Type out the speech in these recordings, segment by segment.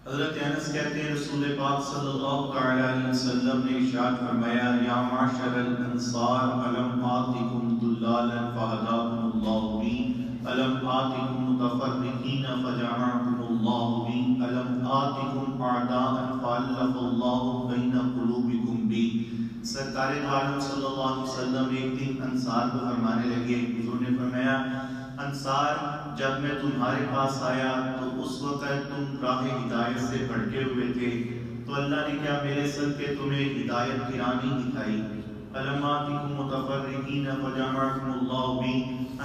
حضرت انس کہتے ہیں رسول پاک صلی اللہ تعالی علیہ وسلم نے ارشاد فرمایا یا معاشر الانصار الم آتکم دلالا فہداکم اللہ بی الم آتکم متفرقین فجمعکم اللہ بی الم آتکم اعداء فالف اللہ بین قلوبکم بی۔ سرکار دو عالم صلی اللہ علیہ وسلم ایک دن انصار کو فرمانے لگے، حضور نے فرمایا انصار جب میں تمہارے پاس آیا تو اس وقت تم راہ ہدایت سے بھٹکے ہوئے تھے، تو اللہ نے کیا میرے صدقے تمہیں ہدایت کی راہ نہیں دکھائی؟ علماتکم متفرقین فجمعکم اللہ بی،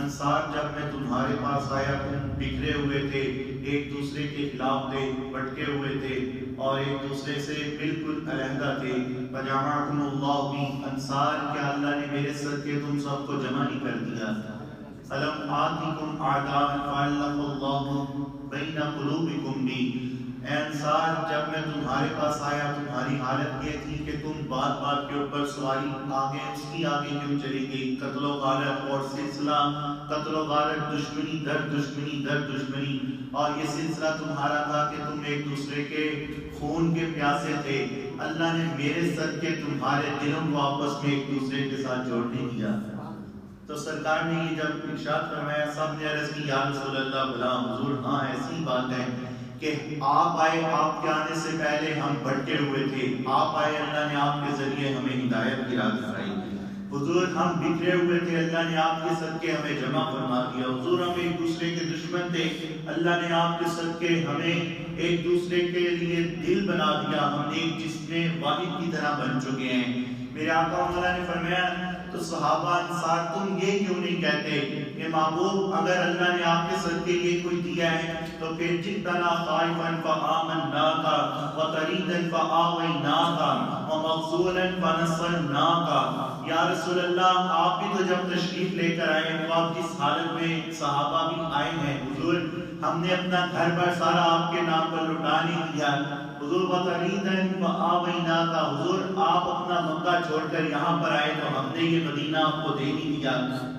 انصار جب میں تمہارے پاس آیا تم بکھرے ہوئے تھے، ایک دوسرے کے خلاف تھے، بھٹکے ہوئے تھے اور ایک دوسرے سے بالکل علیحدہ تھے، فجمعکم اللہ بی، انصار کیا اللہ نے میرے صدقے تم سب کو جمع نہیں کر دیا؟ الم آتکم اعداء فالف اللہ بین قلوبکم بی، اے انصار جب میں تمہارے پاس آیا تمہاری حالت یہ تھی کہ تم بات بات کے اوپر سواری آگے اس کی آگے کیوں چلی گئی، قتل و غارت اور سلسلہ قتل و غارت، دشمنی در دشمنی در دشمنی، اور یہ سلسلہ تمہارا تھا کہ تم ایک دوسرے کے خون کے پیاسے تھے۔ اللہ نے میرے صدقے تمہارے دلوں کو آپس میں ایک دوسرے کے ساتھ جوڑنے دیا۔ تو سرکار نے یہ جب ارشاد فرمایا سب نے عرض کی یا رسول اللہ بلا حضور ہاں ایسی بات ہے کہ آپ آئے، آپ کے آنے سے پہلے ہم بھٹکے ہوئے تھے، آپ آئے اللہ نے آپ کے ذریعے ہمیں ہدایت کی راہ دکھائی، حضور ہم بکھرے ہوئے تھے اللہ نے آپ کے صدقے ہمیں جمع فرما دیا، حضور ہم ایک دوسرے کے دشمن تھے اللہ نے آپ کے صدقے ہمیں ایک دوسرے کے لیے دل بنا دیا، ہم ایک جسم واحد کی طرح بن چکے ہیں۔ میرے آقا مولا نے فرمایا تو صحابہ انصار تم یہ کیوں نہیں کہتے کہ محبوب اگر اللہ نے آپ کے صدقے یہ کوئی دیا ہے تو پھر جئتنا خائفا فآمناک وطریدا فآویناک ومغزولا فنصرناک۔ یا رسول اللہ آپ بھی تو جب تشریف لے کر آئے تو آپ جس حالت میں صحابہ بھی آئے ہیں، حضور ہم نے اپنا گھر بار سارا آپ کے نام پر لٹا نہیں دیا، حضور وطریدا فآویناک، حضور آپ اپنا مکہ چھوڑ کر یہاں پر آئے تو ہم نے یہ مدینہ آپ کو دے نہیں دیا۔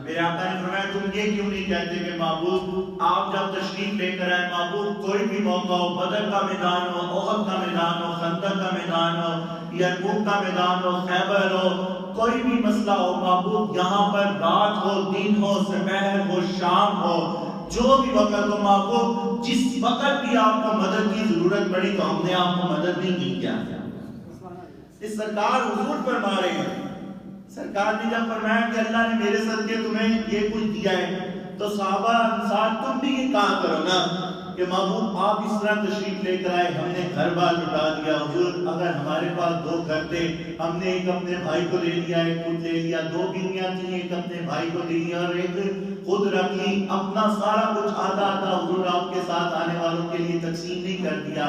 میرے آقا نے فرمایا تم یہ کیوں نہیں کہتے کہ محبوب آپ جب تشریف لے کر آئے محبوب کوئی بھی موقع ہو، بدر کا میدان ہو، احد کا میدان ہو، خندق کا میدان ہو، یرموک کا میدان ہو، خیبر ہو، کوئی بھی مسئلہ ہو محبوب یہاں پر رات ہو دن ہو سپہر ہو شام ہو جو بھی وقت ہو محبوب جس وقت بھی آپ کو مدد کی ضرورت پڑی تو ہم نے آپ کو مدد نہیں کی کیا؟ اس سرکار حضور فرما رہے ہیں، سرکار نے جب فرمایا کہ اللہ نے میرے صدقے تمہیں یہ کچھ دیا ہے تو صحابہ انصار تم بھی یہ کہا کرو نا کہ محبوب آپ اس طرح تشریف لے کر آئے ہم نے گھر بار لٹا دیا، حضور اگر ہمارے پاس 2 گھر تھے ہم نے ایک اپنے بھائی کو لے لیا ایک خود لے لیا، 2 بیویاں تھیں ایک اپنے بھائی کو لے لیا اور ایک خود رکھ لی، اپنا سارا کچھ آدھا آدھا حضور آپ کے ساتھ آنے والوں کے لیے تقسیم نہیں کر دیا۔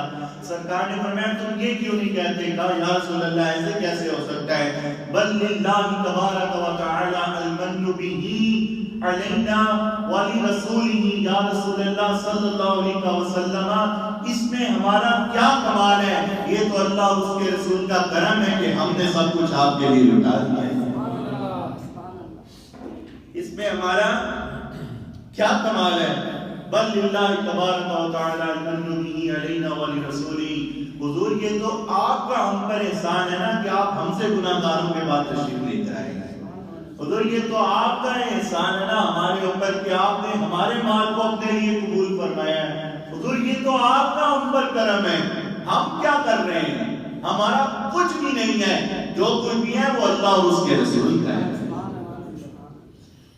سرکار نے فرمایا تم یہ کیوں نہیں کہتے؟ کہا یا رسول اللہ ایسے کیسے ہو سکتا ہے؟ بل للہ تبارک و تعالی المن بہ علینا ولرسولہ، یا رسول اللہ صلی اللہ علیہ وسلم اس میں ہمارا کیا کمال ہے؟ یہ تو اللہ اور اس کے رسول کا کرم ہے کہ ہم نے سب کچھ آپ کے لیے لٹا دیا ہے، اس میں ہمارا کیا کمال ہے؟ بل للہ تبارک و تعالی المن بہ علینا ولرسولہ، حضور یہ تو آپ کا ہم پر احسان ہے نا کہ آپ ہم سے گناہگاروں کے بعد تشریف لے کر آئے، حضور یہ تو آپ کا احسان ہے نا ہمارے اوپر کہ آپ نے ہمارے مال کو اپنے لیے قبول فرمایا ہے، حضور یہ تو آپ کا ہم پر کرم ہے، ہم کیا کر رہے ہیں؟ ہمارا کچھ بھی نہیں ہے، جو کچھ بھی ہے وہ اللہ اور اس کے رسول کا ہے۔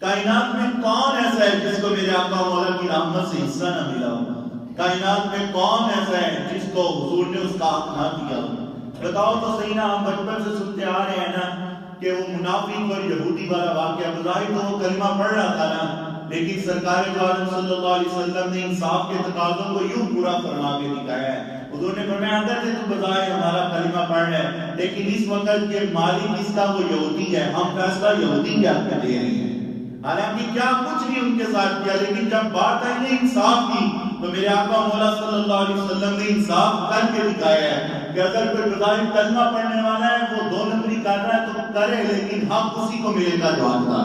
کائنات میں کون ایسا ہے جس کو میرے آقا مولا کی رحمت سے حصہ نہ ملا ہو؟ کائنات میں کون ایسا ہے جس کو حضور نے اس کا حق نہ دیا ہو؟ بتاؤ تو صحیح نا، ہم بچپن سے سنتے آ رہے ہیں نا کہ وہ منافق اور یہودی والا واقعہ، بظاہر تو وہ کلمہ پڑھ رہا تھا نا لیکن سرکار دو عالم صلی اللہ علیہ وسلم نے انصاف کے تقاضوں کو یوں پورا فرما کے دکھایا ہے۔ حضور نے فرمایا اگر تو بظاہر ہمارا کلمہ پڑھ رہا ہے لیکن اس وقت کے مالک اس کا وہ یہودی ہے، ہم فیصلہ یہودی کے حق میں دے رہے ہیں، حالانکہ کیا کچھ بھی ان کے ساتھ کیا، لیکن جب بات آئی نے انصاف کی تو میرے آقا مولا صلی اللہ علیہ وسلم نے انصاف کر کے دکھایا ہے کہ اگر کوئی بظاہر کلمہ پڑھنے والا ہے وہ 2 نمبری کر رہا ہے تو کرے لیکن حق اسی کو ملے گا جو حق تھا۔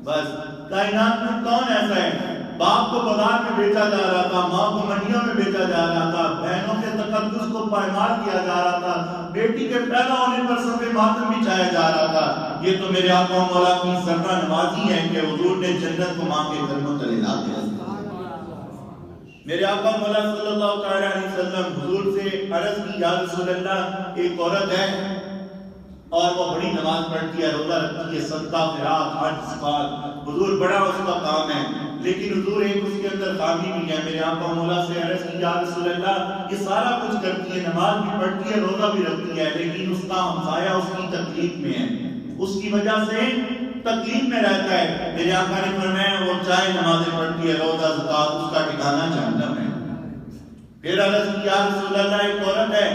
بس کائنات میں کون ایسا ہے؟ باپ کو بازار میں بیچا جا رہا تھا، ماں کو منڈیوں میں بیچا جا رہا تھا، بہنوں کے تقدس کو پائمال کیا جا رہا تھا، بیٹی کے پیدا ہونے پر سب ماتم بچھایا جا رہا تھا۔ یہ تو میرے آقا و مولا کی ذرہ نوازی ہے کہ حضور نے جنت کو ماں کے قدموں تلے لا دیا۔ میرے آقا مولا صلی اللہ تعالی علیہ وسلم حضور سے عرض کی، یا رسول اللہ، ایک عورت ہے اور وہ بڑی نماز پڑھتی ہے، روزہ رکھتی ہے، صدقہ خیرات حج زکات، حضور بڑا اس کا کام ہے، لیکن حضور ایک اس کے اندر خامی بھی ہے۔ میرے آقا مولا سے عرض کی، یا رسول اللہ، یہ سارا کچھ کرتی ہے، نماز بھی پڑھتی ہے، روزہ بھی رکھتی ہے، لیکن اس کا ہمسایہ اس کی تکلیف میں ہے، اس کی وجہ سے تکلیف میں رہتا ہے۔ میرے آقا نے فرمایا وہ چاہے نمازیں پڑھتی ہے، روزہ زکات، اس کا ٹھکانہ جہنم ہے۔ پھر عرض کی، یا رسول اللہ، ایک عورت ہے،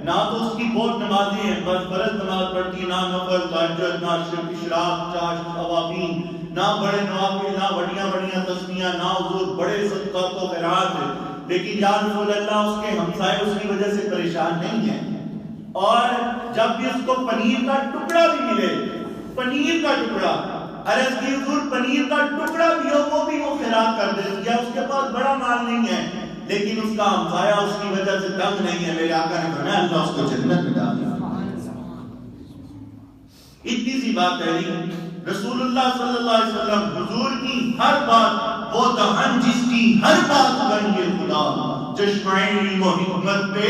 نہ تو اس کی بہت نمازیں ہیں، بس فرض نماز پڑھتی ہے، نہ نفل تہجد، نہ اشراق چاشت اوابین، نہ بڑے نوافل، نہ بڑیاں بڑیاں تسبیحاں، نہ حضور بڑے صدقات و خیرات، لیکن یا رسول اللہ اس کے ہمسائے اس کی وجہ سے پریشان نہیں ہیں، اور جب بھی اس کو پنیر کا ٹکڑا بھی ملے، پنیر کا ٹکڑا، عرض کی حضور پنیر کا ٹکڑا بھی ہو وہ بھی وہ خیرات کر دیتی ہے، اس کے پاس بڑا مال نہیں ہے، لیکن اس کا ہمسایہ اس کی وجہ سے تنگ نہیں ہے۔ میرے آقا نے فرمایا اللہ اس کو جنت میں ڈال دے۔ اتنی سی بات ہے نہیں، رسول اللہ صلی اللہ علیہ وسلم حضور کی ہر بات، وہ دہن جس کی ہر بات بن گئے خدا، چشمائے محمد پہ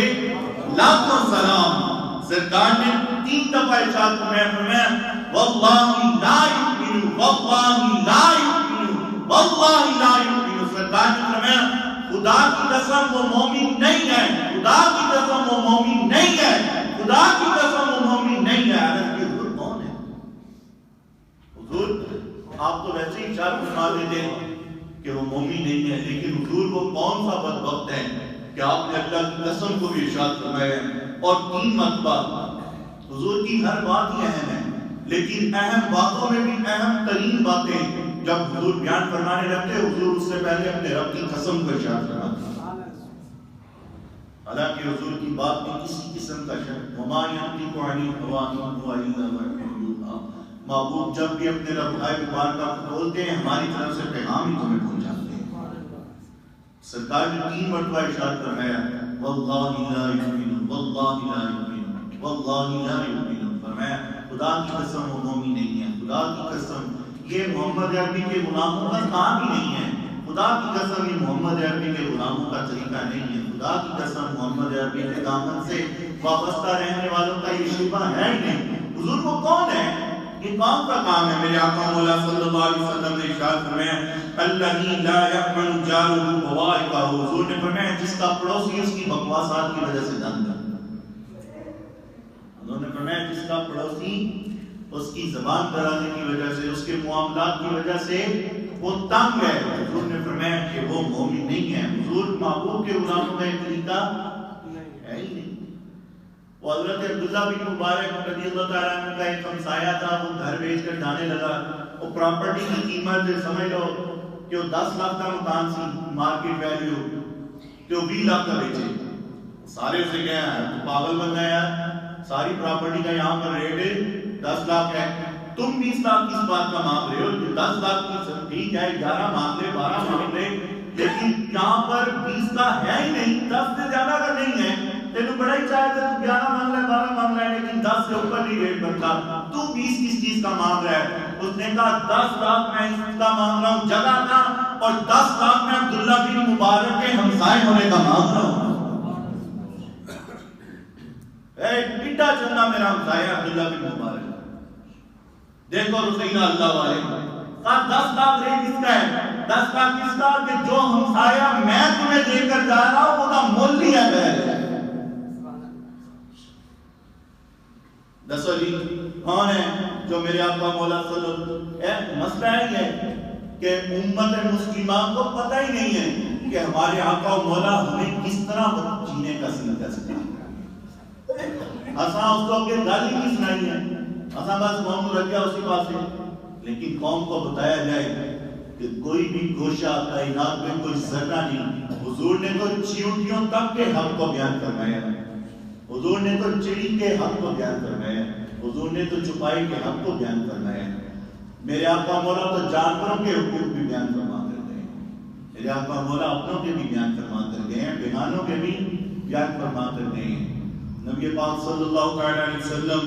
لاکھوں سلام۔ سرکار نے 3 دفعہ ارشاد فرمایا، واللہ لا یؤمن، واللہ لا یؤمن، واللہ لا یؤمن۔ سرکار نے فرمایا خدا کی قسم وہ مومن نہیں ہے، خدا کی قسم وہ مومن نہیں ہے، خدا کی قسم وہ مومن نہیں ہے۔ عرض کی حضور کون ہے؟ حضور آپ تو ویسے ہی اشارہ فرما دیتے ہیں کہ وہ مومن نہیں ہے، لیکن حضور وہ کون سا بدبخت ہے کہ آپ نے اللہ کی قسم کو بھی ارشاد فرمایا اور 3 مرتبہ۔ حضور کی ہر بات ہی اہم ہے، لیکن اہم باتوں میں بھی اہم ترین باتیں جب حضور بیان فرمانے لگتے، حضور اس سے پہلے اپنے رب کی قسم کو ارشاد فرماتے۔ حالانکہ حضور کی بات میں کسی قسم کا شک، وما ينطق عن الهوى ان هو الا وحي يوحى، محبوب جب بھی اپنے رب مبارکہ کو بولتے ہیں ہماری طرف سے پیغام ہی تمہیں پہنچاتے ہیں۔ سرکار نے 3 مرتبہ ارشاد فرمایا واللہ لا یؤمن، واللہ لا یؤمن، واللہ لا یؤمن، فرمایا خدا کی قسم وہ مومن نہیں ہے، خدا کی قسم یہ محمد عربی کے غلاموں کا کام ہی نہیں ہے، خدا کی قسم یہ محمد عربی کے غلاموں کا طریقہ نہیں ہے، خدا کی قسم محمد عربی کے دامن سے وابستہ رہنے والوں کا یہ شبہ ہے ہی نہیں۔ حضور وہ کون ہے؟ یہ کون کا کام ہے؟ میرے آقا مولا صلی اللہ علیہ وسلم نے ارشاد فرمایا الذی لا یأمن جارہ بوائقہ، حضور نے فرمایا جس کا پڑوسی اس کی بکواسات کی وجہ سے دنگ ہے۔ حضور نے فرمایا جس کا پڑوسی اس کی زبان درازی کی وجہ سے، اس کے معاملات کی وجہ سے وہ تنگ ہے، حضور نے فرمایا کہ وہ مومن نہیں ہے۔ حضور محبوب کے غلاموں کا ایک طریقہ ہے ہی نہیں۔ وہ حضرت عبداللہ بن مبارک رضی اللہ تعالیٰ عنہ کا ایک ہمسایہ تھا، وہ گھر بیچ کر جانے لگا، وہ پراپرٹی کی قیمت سمجھ لو کہ وہ 10 لاکھ کا مکان سی، مارکیٹ ویلیو کہ وہ 20 لاکھ کا بیچے۔ سارے اسے کہا ہے تو پاگل بن گیا یار، ساری پراپرٹی کا یہاں پر ریٹ 10 لاکھ ہے، تم 20 لاکھ کس بات کا مانگ رہے ہو؟ 10 لاکھ کی ٹھیک ہے 11 مانگ لے 12 مانگ لے، لیکن یہاں پر 20 کا ہے ہی نہیں، 10 سے زیادہ کا نہیں ہے، تینوں بڑا ہی چاہے تو 11 مانگ لے 12 مانگ لے، لیکن 10 سے اوپر نہیں ریٹ بنتا، تو 20 کس چیز کا مانگ رہا ہے؟ اس نے کہا 10 لاکھ میں اس کا مانگ رہا ہوں جگہ کا، اور 10 لاکھ میں عبداللہ بن مبارک کے ہمسائے ہونے کا مانگ رہا ہوں۔ بیٹا چلنا میرا ہمسایہ عبداللہ بن مبارک، دیکھو رسینہ اللہ والے، 10 لاکھ ریٹ کس کا ہے؟ 10 لاکھ کس کا کہ جو ہمسایہ میں تمہیں دے کر جا رہا ہوں وہ کا مول ہی ہے۔ دسو جی کون ہے جو میرے آقا مولا صلی اللہ علیہ وسلم؟ مسئلہ ہے کہ امت مسلمہ کو پتہ ہی نہیں ہے کہ ہمارے آقا مولا ہمیں کس طرح جینے کا سلیقہ سکھایا۔ اساں اس کو کہ گل ہی نہیں سنائی ہے، اساں بس قوم کو رکھا اسی پاسے، لیکن قوم کو بتایا جائے کہ کوئی بھی گوشہ کائنات میں کوئی ذرہ نہیں۔ حضور نے تو چیونٹیوں تک کے حق کو بیان فرمایا، حضور نے تو چڑی کے حق کو بیان فرمایا، حضور نے تو چپائی کے حق کو بیان فرمایا۔ میرے آقا مولا تو جانوروں کے حقوق بھی بیان فرما کر گئے، میرے آقا مولا اپنوں کے بھی بیان فرما کر گئے ہیں، بیگانوں کے بھی بیان فرما کرتے ہیں۔ نبی پاک صلی اللہ علیہ وسلم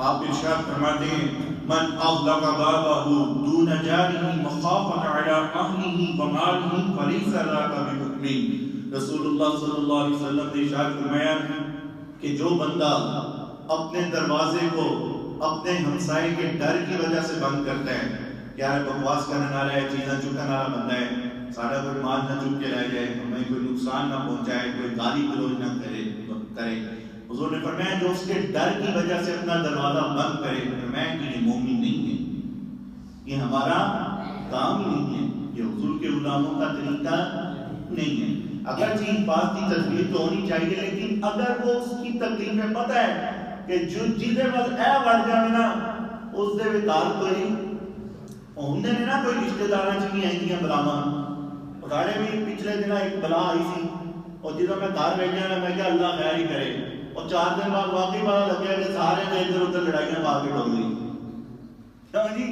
آپ ارشاد فرماتے ہیں من اغلق بابه دون جاره مخافة على اهله وماله فليس ذاك بمؤمن۔ رسول اللہ صلی اللہ علیہ وسلم نے ارشاد فرمایا کہ جو بندہ اپنے دروازے کو اپنے ہمسائے کے ڈر کی وجہ سے بند کرتا ہے، کیا ہے بکواس کرنے والا ہے، چیزیں چکنے والا بندہ ہے، سارا کوئی مال نہ چک کے رہ جائے، ہمیں کوئی نقصان نہ پہنچائے، کوئی گالی گلوچ نہ کرے۔ حضور نے فرمایا جو اس کے ڈر کی وجہ سے اپنا دروازہ بند کرے، فرمایا کہ یہ مومن نہیں ہے، یہ ہمارا کام ہی نہیں ہے، یہ حضور کے غلاموں کا طریقہ نہیں ہے۔ اگرچہ اس بات کی تدبیر تو ہونی چاہیے، لیکن اگر وہ اس کی تکلیف میں پتہ ہے کہ جو چیزیں بس اے بڑھ جائے نا اس دے وکار کوئی انہیں نے نا کوئی رشتہ داراں چ آئی ہیں بلاواں، سارے بھی پچھلے دن ایک بلا آئی سی اور جدوں میں گھر بیٹھا نا میں کہ اللہ خیر ہی کرے، اور 4 دن بعد واقعی پتا لگا کہ سارے نے ادھر ادھر لڑائیاں پا کے ڈول گئی۔ کیوں جی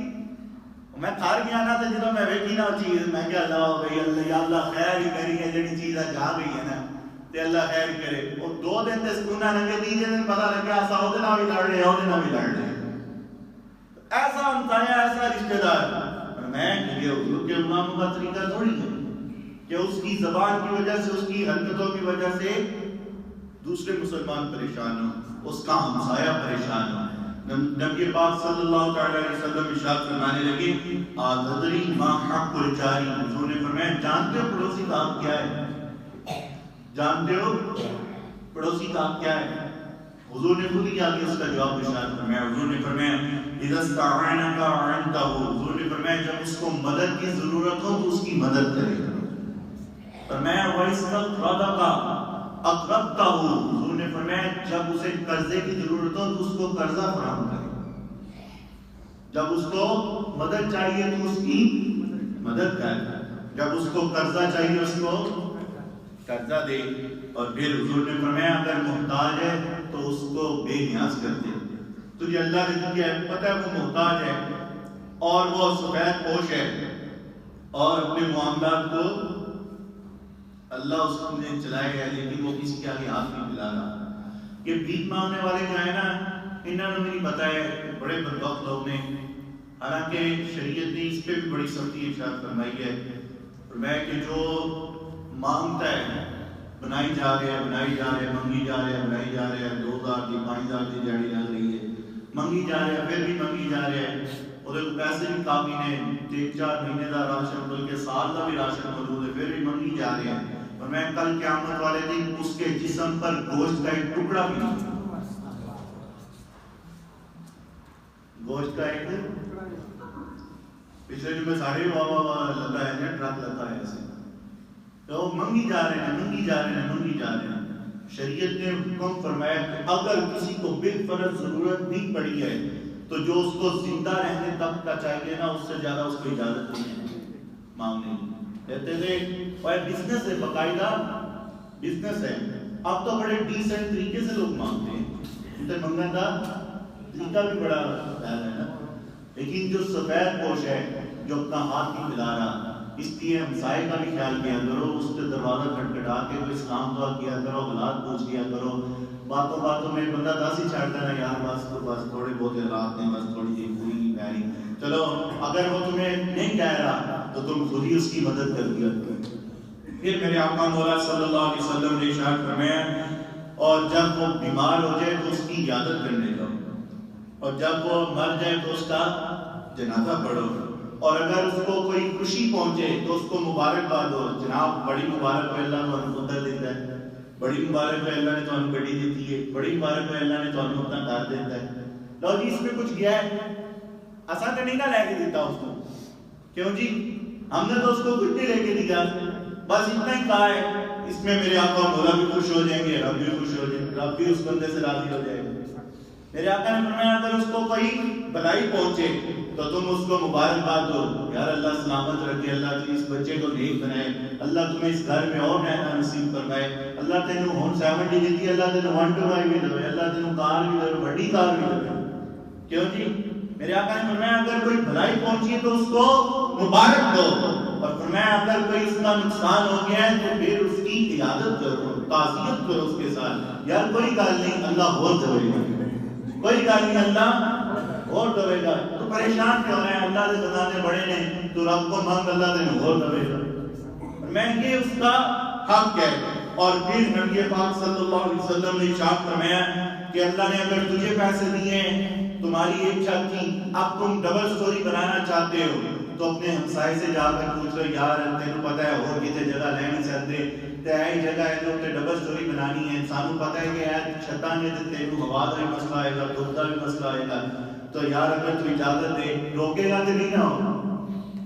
میں گھر گیا نا تو جدوں میں ویکھی نا چیز میں کہ اللہ بھائی اللہ خیر ہی کری ہے، جڑی چیز جا گئی ہے نا تے اللہ خیر کرے۔ اور 2 دن تے سکون نہ لگے، تیجے دن پتا لگا ایسا وہ دن بھی لڑ رہے وہ دن بھی لڑ رہے، ایسا انتہا ایسا رشتہ دار۔ میں کہ حضور کے غلاموں کا طریقہ تھوڑی ہے کہ اس کی زبان کی وجہ سے، اس کی حرکتوں کی وجہ سے دوسرے مسلمان پریشان ہوں، اس کا ہمسایہ پریشان ہو۔ نبی پاک صلی اللہ علیہ وسلم ارشاد فرمانے لگے آتدری ما حق الجاری، حضور نے فرمایا جانتے ہو پڑوسی کا حق کیا ہے؟ جانتے ہو پڑوسی کا حق کیا ہے؟ حضور نے خود ہی آگے اس کا جواب ارشاد فرمایا۔ حضور نے فرمایا اذا استعانک اعنتہ، حضور نے فرمایا جب اس کو مدد کی ضرورت ہو تو اس کی مدد کرے۔ فرمایا وَإِسْتَقْرَضَكَ اقرضتہ، حضور نے فرمایا جب اسے قرضے کی ضرورت ہو تو اس کو قرضہ فراہم کرے، جب اس کو مدد چاہیے تو اس کی مدد کرے، جب اس کو قرضہ چاہیے اس کو قرضہ دے۔ اور پھر حضور نے فرمایا اگر محتاج ہے تو اس کو بے نیاز کر دے۔ تجھے اللہ نے تجھے پتہ ہے وہ محتاج ہے اور وہ سفید پوش ہے اور اپنے معاملات کو اللہ اس نے چلائے ہے، لیکن وہ کسی کے آگے ہاتھ نہیں پھیلا رہا۔ کہ بھیک مانگنے والے جو ہے نا انہوں نے نہیں پتہ ہے، بڑے بدبخت لوگ نے، حالانکہ شریعت نے اس پہ بھی بڑی سختی ارشاد فرمائی ہے۔ فرمایا کہ جو مانگتا ہے بنائی جا رہے ہیں، بنائی جا رہے ہیں، منگی جا رہے ہیں، بنائی جا رہے ہیں، 2000 کی 5000 کی جاڑی لگ رہی ہے، منگی جا رہے ہیں، پھر بھی منگی جا رہے ہیں، اور پیسے بھی کافی نے 3-4 مہینے کا راشن بلکہ سال کا بھی راشن موجود ہے، پھر بھی منگی جا رہے ہیں۔ اور میں کل قیامت والے دن اس کے جسم پر گوشت کا ایک ٹکڑا بھی نہیں، گوشت کا ایک پچھلے جو میں سارے لگا ہے نا ٹرک لگا ہے ایسے، تو منگی جا رہے ہیں، منگی جا رہے ہیں، منگی جا رہے ہیں۔ شریعت نے حکم فرمایا کہ اگر کسی کو بالفرض ضرورت بھی پڑی ہے تو جو اس کو زندہ رہنے تک کا چاہیے نا اس سے زیادہ اس کو اجازت نہیں ہے مانگنے کی۔ کہتے تھے بزنس ہے، باقاعدہ بزنس ہے، اب تو بڑے ڈیسنٹ طریقے سے لوگ مانگتے ہیں، ان سے منگنے کا طریقہ بھی بڑا خیال ہے نا۔ لیکن جو سفید پوش ہے جو اپنا ہاتھ نہیں ملا رہا، اس لیے ہمسائے کا بھی خیال کیا کرو، اس کے دروازہ کھٹکھٹا کے کوئی اسلام دعا کیا کرو، حالات پوچھ لیا کرو۔ باتوں باتوں میں بندہ دس ہی چھاڑتا ہے یار بس تھوڑے بہت رات ہیں، بس تھوڑی سی پوری نہیں کہہ رہی، چلو اگر وہ تمہیں نہیں کہہ رہا تو تم خود ہی اس کی مدد کر دیا۔ پھر میرے آقا مولا صلی اللہ علیہ وسلم نے ارشاد فرمایا اور جب وہ بیمار ہو جائے تو اس کی عیادت کرنے جاؤ، اور جب وہ مر جائے تو اس کا جنازہ پڑھو، اور اگر اس کو کوئی خوشی پہنچے تو اس کو مبارکباد ہو، جناب بڑی مبارک ہے اللہ تمہیں پتر دیتا ہے، بڑی مبارک ہے اللہ نے تمہیں گڈی دیتی ہے، بڑی مبارک ہے اللہ نے تمہیں اپنا گھر دیتا ہے۔ لو جی اس میں کچھ گیا ہے، ایسا تو نہیں نہ لے کے دیتا اس کو، کیوں جی ہم نے تو اس کو کچھ نہیں لے کے دیا، بس اتنا ہی کہا ہے اس میں میرے آقا مولا بھی خوش ہو جائیں گے، رب بھی خوش ہو جائیں گے، رب بھی اس بندے سے راضی ہو جائے گا۔ میرے آقا نے فرمایا اگر اس کو کوئی بلائی پہنچے تو تم اس کو مبارکباد دو، یار اللہ سلامت رکھے، اللہ تجھے اس بچے کو نیک بنائے، اللہ تمہیں اس گھر میں اور رہنا نصیب فرمائے، اللہ تینوں ہون 70 دیتی ہے، اللہ تینوں 125 بھی دے، اللہ تینوں کار بھی دے، بڑی کار بھی دے، کیوں جی میرے آقا نے فرمایا اگر کوئی بھلائی پہنچی تو اس کو مبارک دو، اور فرمایا اگر کوئی اس کا نقصان ہو گیا ہے تو پھر اس کی عیادت کرو، تعزیت کرو اس کے ساتھ. یار کوئی گل نہیں, اللہ اور دے گا, کوئی گل نہیں, اللہ اور دے گا. تو پریشان کیوں رہے ہیں؟ اللہ کے خزانے بڑے نے, تو رب کو مانگ, اللہ تینوں اور دے گا. میں یہ اس کا حق ہے. اور پھر نبی پاک صلی اللہ علیہ وسلم نے ارشاد فرمایا کہ اللہ نے اگر تجھے پیسے دیے ہیں, تمہاری ایک چھت کی, اب تم ڈبل سٹوری بنانا چاہتے ہو, تو اپنے ہمسائے سے جا کر پوچھ لو, یار تینوں پتہ ہے اور کتے جگہ لے نہیں سکتے, تے ایسی جگہ ہے تو تے ڈبل سٹوری بنانی ہے, سانو پتہ ہے کہ یار چھتاں نے تے تینوں ہوا کا بھی مسئلہ آئے گا, دودھ کا بھی مسئلہ آئے گا, تو یار اگر تو اجازت دے, روکے گا کہ نہیں نہ ہو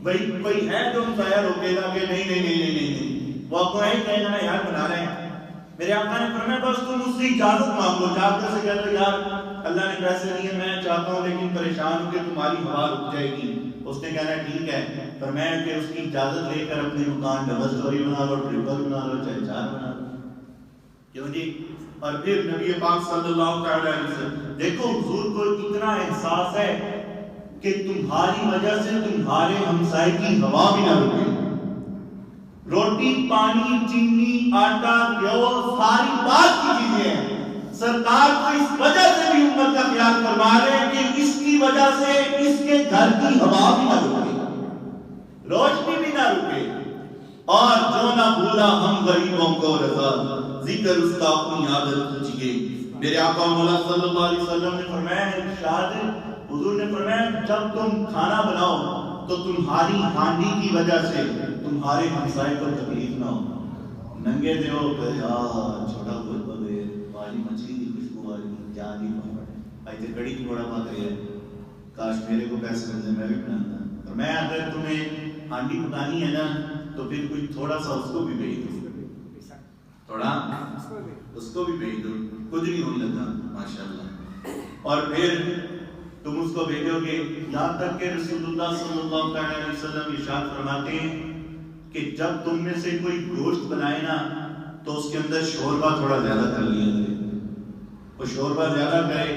بھائی, کوئی ہے جو ہمسایہ روکے گا کہ نہیں نہیں نہیں نہیں نہیں, وہ آپ کو یہی کہے گا نا یار بنا رہے ہیں. میرے آقا نے فرمایا بس تم اس سے اجازت مانگو, جا کر سے کہہ دو یار اللہ نے پیسے دیے, میں چاہتا ہوں لیکن پریشان ہو کہ تمہاری ہوا رک جائے گی. اس نے کہنا ٹھیک ہے, فرمایا کہ اس کی اجازت لے کر اپنے مکان ڈبل سٹوری بنا لو, ٹرپل بنا لو, چاہے 4 بنا لو. کیوں جی؟ اور پھر نبی پاک صلی اللہ علیہ وسلم, دیکھو حضور کو اتنا احساس ہے کہ تمہاری وجہ سے تمہارے ہمسائے کی ہوا بھی نہ رکے. روٹی, پانی, چینی, آٹا, گیہوں, ساری بات کی چیزیں ہیں. سرکار کو اس وجہ سے بھی امت کا خیال فرما رہے ہیں کہ اس کی وجہ سے اس کے گھر کی ہوا بھی نہ رکے, روشنی بھی نہ رکے. اور جو نہ بھولا ہم غریبوں کو رضا, ذکر اس کا اپنی عادت کیجیے. میرے آقا مولا صلی اللہ علیہ وسلم نے فرمایا, ارشاد حضور نے فرمایا, جب تم کھانا بناؤ تو تمہاری ہانڈی کی وجہ سے تمہارے ہمسائے کو تکلیف نہ ہو. ننگے دے ہو کہ یار چھوٹا کوئی بغے والی مچھلی کی خوشبو آ رہی, جان نہیں پڑ ایسے کڑی کی بڑا بات ہے, کاش میرے کو پیسے ملتے میں بھی بناتا. اور میں اگر تمہیں ہانڈی پکانی ہے نا تو پھر کوئی تھوڑا سا اس کو بھی بھیج دو, تھوڑا اس کو بھی بھیج دو, کچھ نہیں ہونے لگا ماشاءاللہ. اور پھر تم اس کو بھیجو گے, یہاں تک کہ رسول اللہ صلی اللہ علیہ وسلم ارشاد فرماتے ہیں کہ جب تم میں سے کوئی گوشت بنائے نا تو اس کے اندر شوربہ تھوڑا زیادہ کر لیا کرے. وہ شوربہ زیادہ کرے,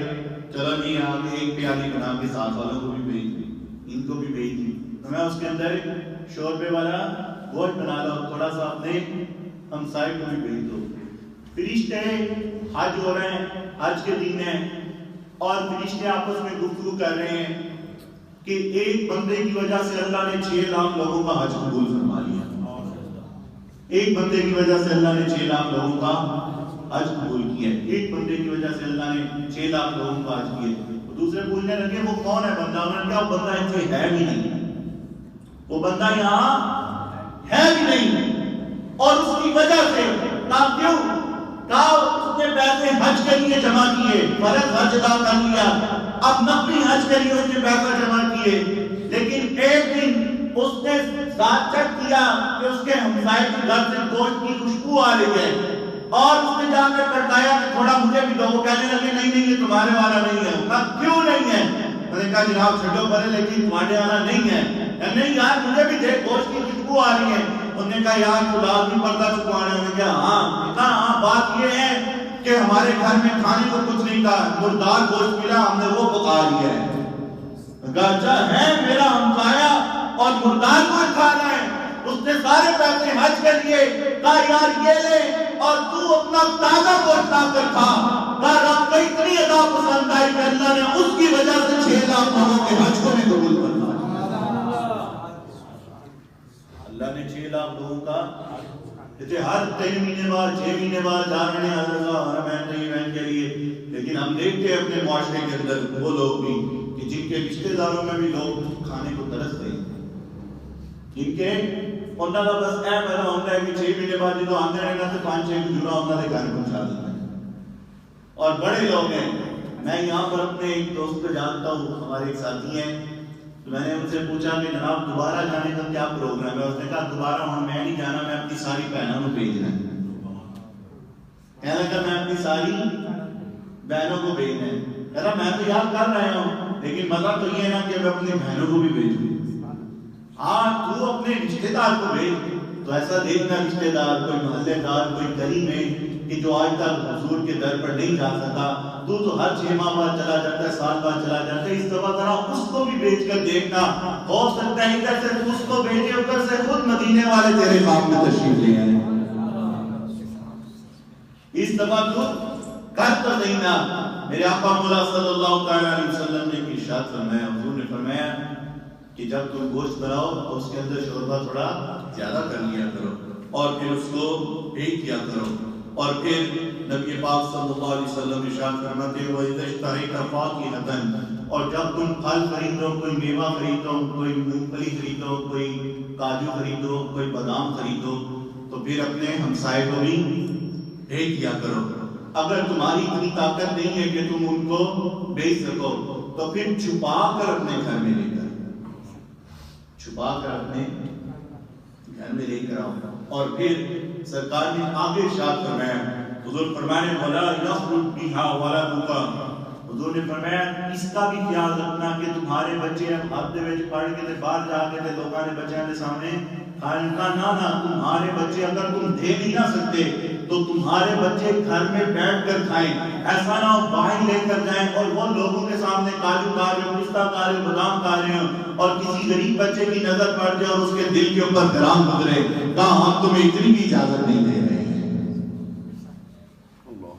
چلو جی آپ ایک پیالی بنا کے ساتھ والوں کو بھی بھیج دی, ان کو بھی بھیج دی, تو میں اس کے اندر شوربے والا گوشت بنا لو, تھوڑا سا اپنے ہمسائے کو بھی بھیج دو. فرشتے حج ہو رہے ہیں, حج کے دن ہیں, اور فرشتے آپس میں گفتگو کر رہے ہیں کہ ایک بندے کی وجہ سے اللہ نے 6 لاکھ لوگوں کا حج قبول فرما لیا. ایک بندے کی وجہ سے اللہ نے 6 لاکھ لوگوں کا حج قبول کیا. ایک بندے کی وجہ سے اللہ نے 6 لاکھ لوگوں کا حج کیا. دوسرے پوچھنے لگے وہ کون ہے بندہ؟ انہوں نے کہا وہ بندہ ایسے ہے بھی نہیں, وہ بندہ یہاں ہے بھی نہیں. اور اس کی وجہ سے کہا کیوں؟ کہا اس نے پیسے حج کے لیے جمع کیے, فرض حج ادا کر لیا, اب نفلی حج کے لیے اس نے پیسہ جمع کیے, لیکن ایک دن اس نے ساتھ چیک کیا کہ اس کے ہمسائے کے گھر سے گوشت کی خوشبو آ رہی ہے, اور اس نے جا کر بتایا کہ تھوڑا مجھے بھی دو. وہ کہنے لگے نہیں نہیں یہ تمہارے والا نہیں ہے. کہا کیوں نہیں ہے؟ میں نے کہا جناب چھٹو پڑے لیکن تمہارے والا نہیں ہے. نہیں یار مجھے بھی دیکھ گوشت کی خوشبو آ رہی ہے. انہوں نے کہا یار تو لازمی پردہ چھپانے. انہوں نے کہا ہاں بات یہ ہے کہ ہمارے گھر میں کھانے کو کچھ نہیں تھا, مردار گوشت ملا, ہم نے وہ پکا لیا ہے. کہا اچھا ہے میرا ہمسایہ اور مردار گوشت کھانا ہے, اس نے سارے پیسے حج کے لیے. کہا یار یہ لے اور تو اپنا تازہ گوشت لا کر کھا. کہا رب کو اتنی ادا پسند آئی کہ اللہ نے اس کی وجہ سے 6 لاکھ لوگوں کے حج کو بھی قبول فرما لیا. اللہ نے 6 لاکھ لوگوں کا ہر 3 مہینے بعد 6 مہینے بعد جا رہے ہیں ایونٹ کے لیے. لیکن ہم دیکھتے ہیں اپنے معاشرے کے اندر وہ لوگ بھی کہ جن کے رشتہ داروں میں بھی لوگ کھانے کو ترستے ہیں, جن کے انہوں کا بس اے پیدا ہوتا ہے کہ 6 مہینے بعد جو آتے رہنا تو 5-6 کھجورا انہوں نے گھر پہنچا دیتا ہے. اور بڑے لوگ ہیں, میں یہاں پر اپنے ایک دوست کو جانتا ہوں, ہمارے ایک ساتھی ہیں, تو میں نے ان سے پوچھا کہ جناب دوبارہ جانے کا کیا پروگرام ہے؟ اس نے کہا دوبارہ ہوں میں نہیں جانا, میں اپنی ساری بہنوں کو بھیجنا ہے. کہنے لگا میں اپنی ساری بہنوں کو بھیجنا ہے. کہہ رہا میں تو یاد کر رہا ہوں لیکن مزہ تو یہ ہے نا کہ میں اپنی بہنوں کو بھی بھیجوں. ہاں تو اپنے رشتے دار کو بھیج, تو ایسا دیکھنا رشتے دار کوئی محلے دار کوئی قریب ہے کہ جو آج تک حضور کے در پر نہیں جا سکا, تو ہر 6 ماہ بعد چلا جاتا ہے, سال بعد چلا جاتا ہے. اس دفعہ ذرا اس کو بھی بھیج کر دیکھنا, ہو سکتا ہے ادھر سے اس کو بھیجے ادھر سے خود مدینے والے تیرے کام میں تشریف لے آئے. اس دفعہ تو کر تو صحیح نا. میرے آقا مولا صلی اللہ تعالیٰ علیہ وسلم نے ارشاد فرمایا، حضور نے فرمایا کہ جب تم گوشت بناؤ تو اس کے اندر شوربہ تھوڑا زیادہ کر لیا کرو اور پھر اس کو پھینک دیا کرو. اور پھر نبی پاک صلی اللہ علیہ وسلم ارشاد فرماتے ہیں وَإِذَا اشْتَرَيْتَ فَاكِهَةً، اور جب تم پھل خریدو، کوئی میوہ خریدو، کوئی مونگ پھلی خریدو، کوئی کاجو خریدو، کوئی بادام خریدو، تو پھر اپنے ہمسائے کو بھی بھیج دیا کرو. اگر تمہاری اتنی طاقت نہیں ہے کہ تم ان کو بیچ سکو تو پھر چھپا کر اپنے گھر میں لے کر، چھپا کر اپنے گھر میں لے کر آؤ. اور پھر سرکار نے آگے ارشاد فرمایا، حضور فرمانے وَلَا يَخْرُجْ بِهَا وَلَدُكَ، حضور نے فرمایا اس کا بھی خیال رکھنا کہ تمہارے بچے اب ہاتھ دے وچ پڑھ کے تے باہر جا کے تے لوکاں نے بچیاں دے سامنے کھانے کا نہ تمہارے بچے اگر تم دے نہیں نہ سکتے تو تمہارے بچے گھر میں بیٹھ کر کھائیں. ایسا نہ ہو باہر لے کر جائیں اور وہ لوگوں کے سامنے کاجو کھا رہے ہو، پستہ کھا رہے ہو، بادام کھا رہے ہو اور کسی غریب بچے کی نظر پڑ جائے اور اس کے دل کے اوپر گرام گزرے. کہا ہم تمہیں اتنی بھی اجازت نہیں دے رہے ہیں،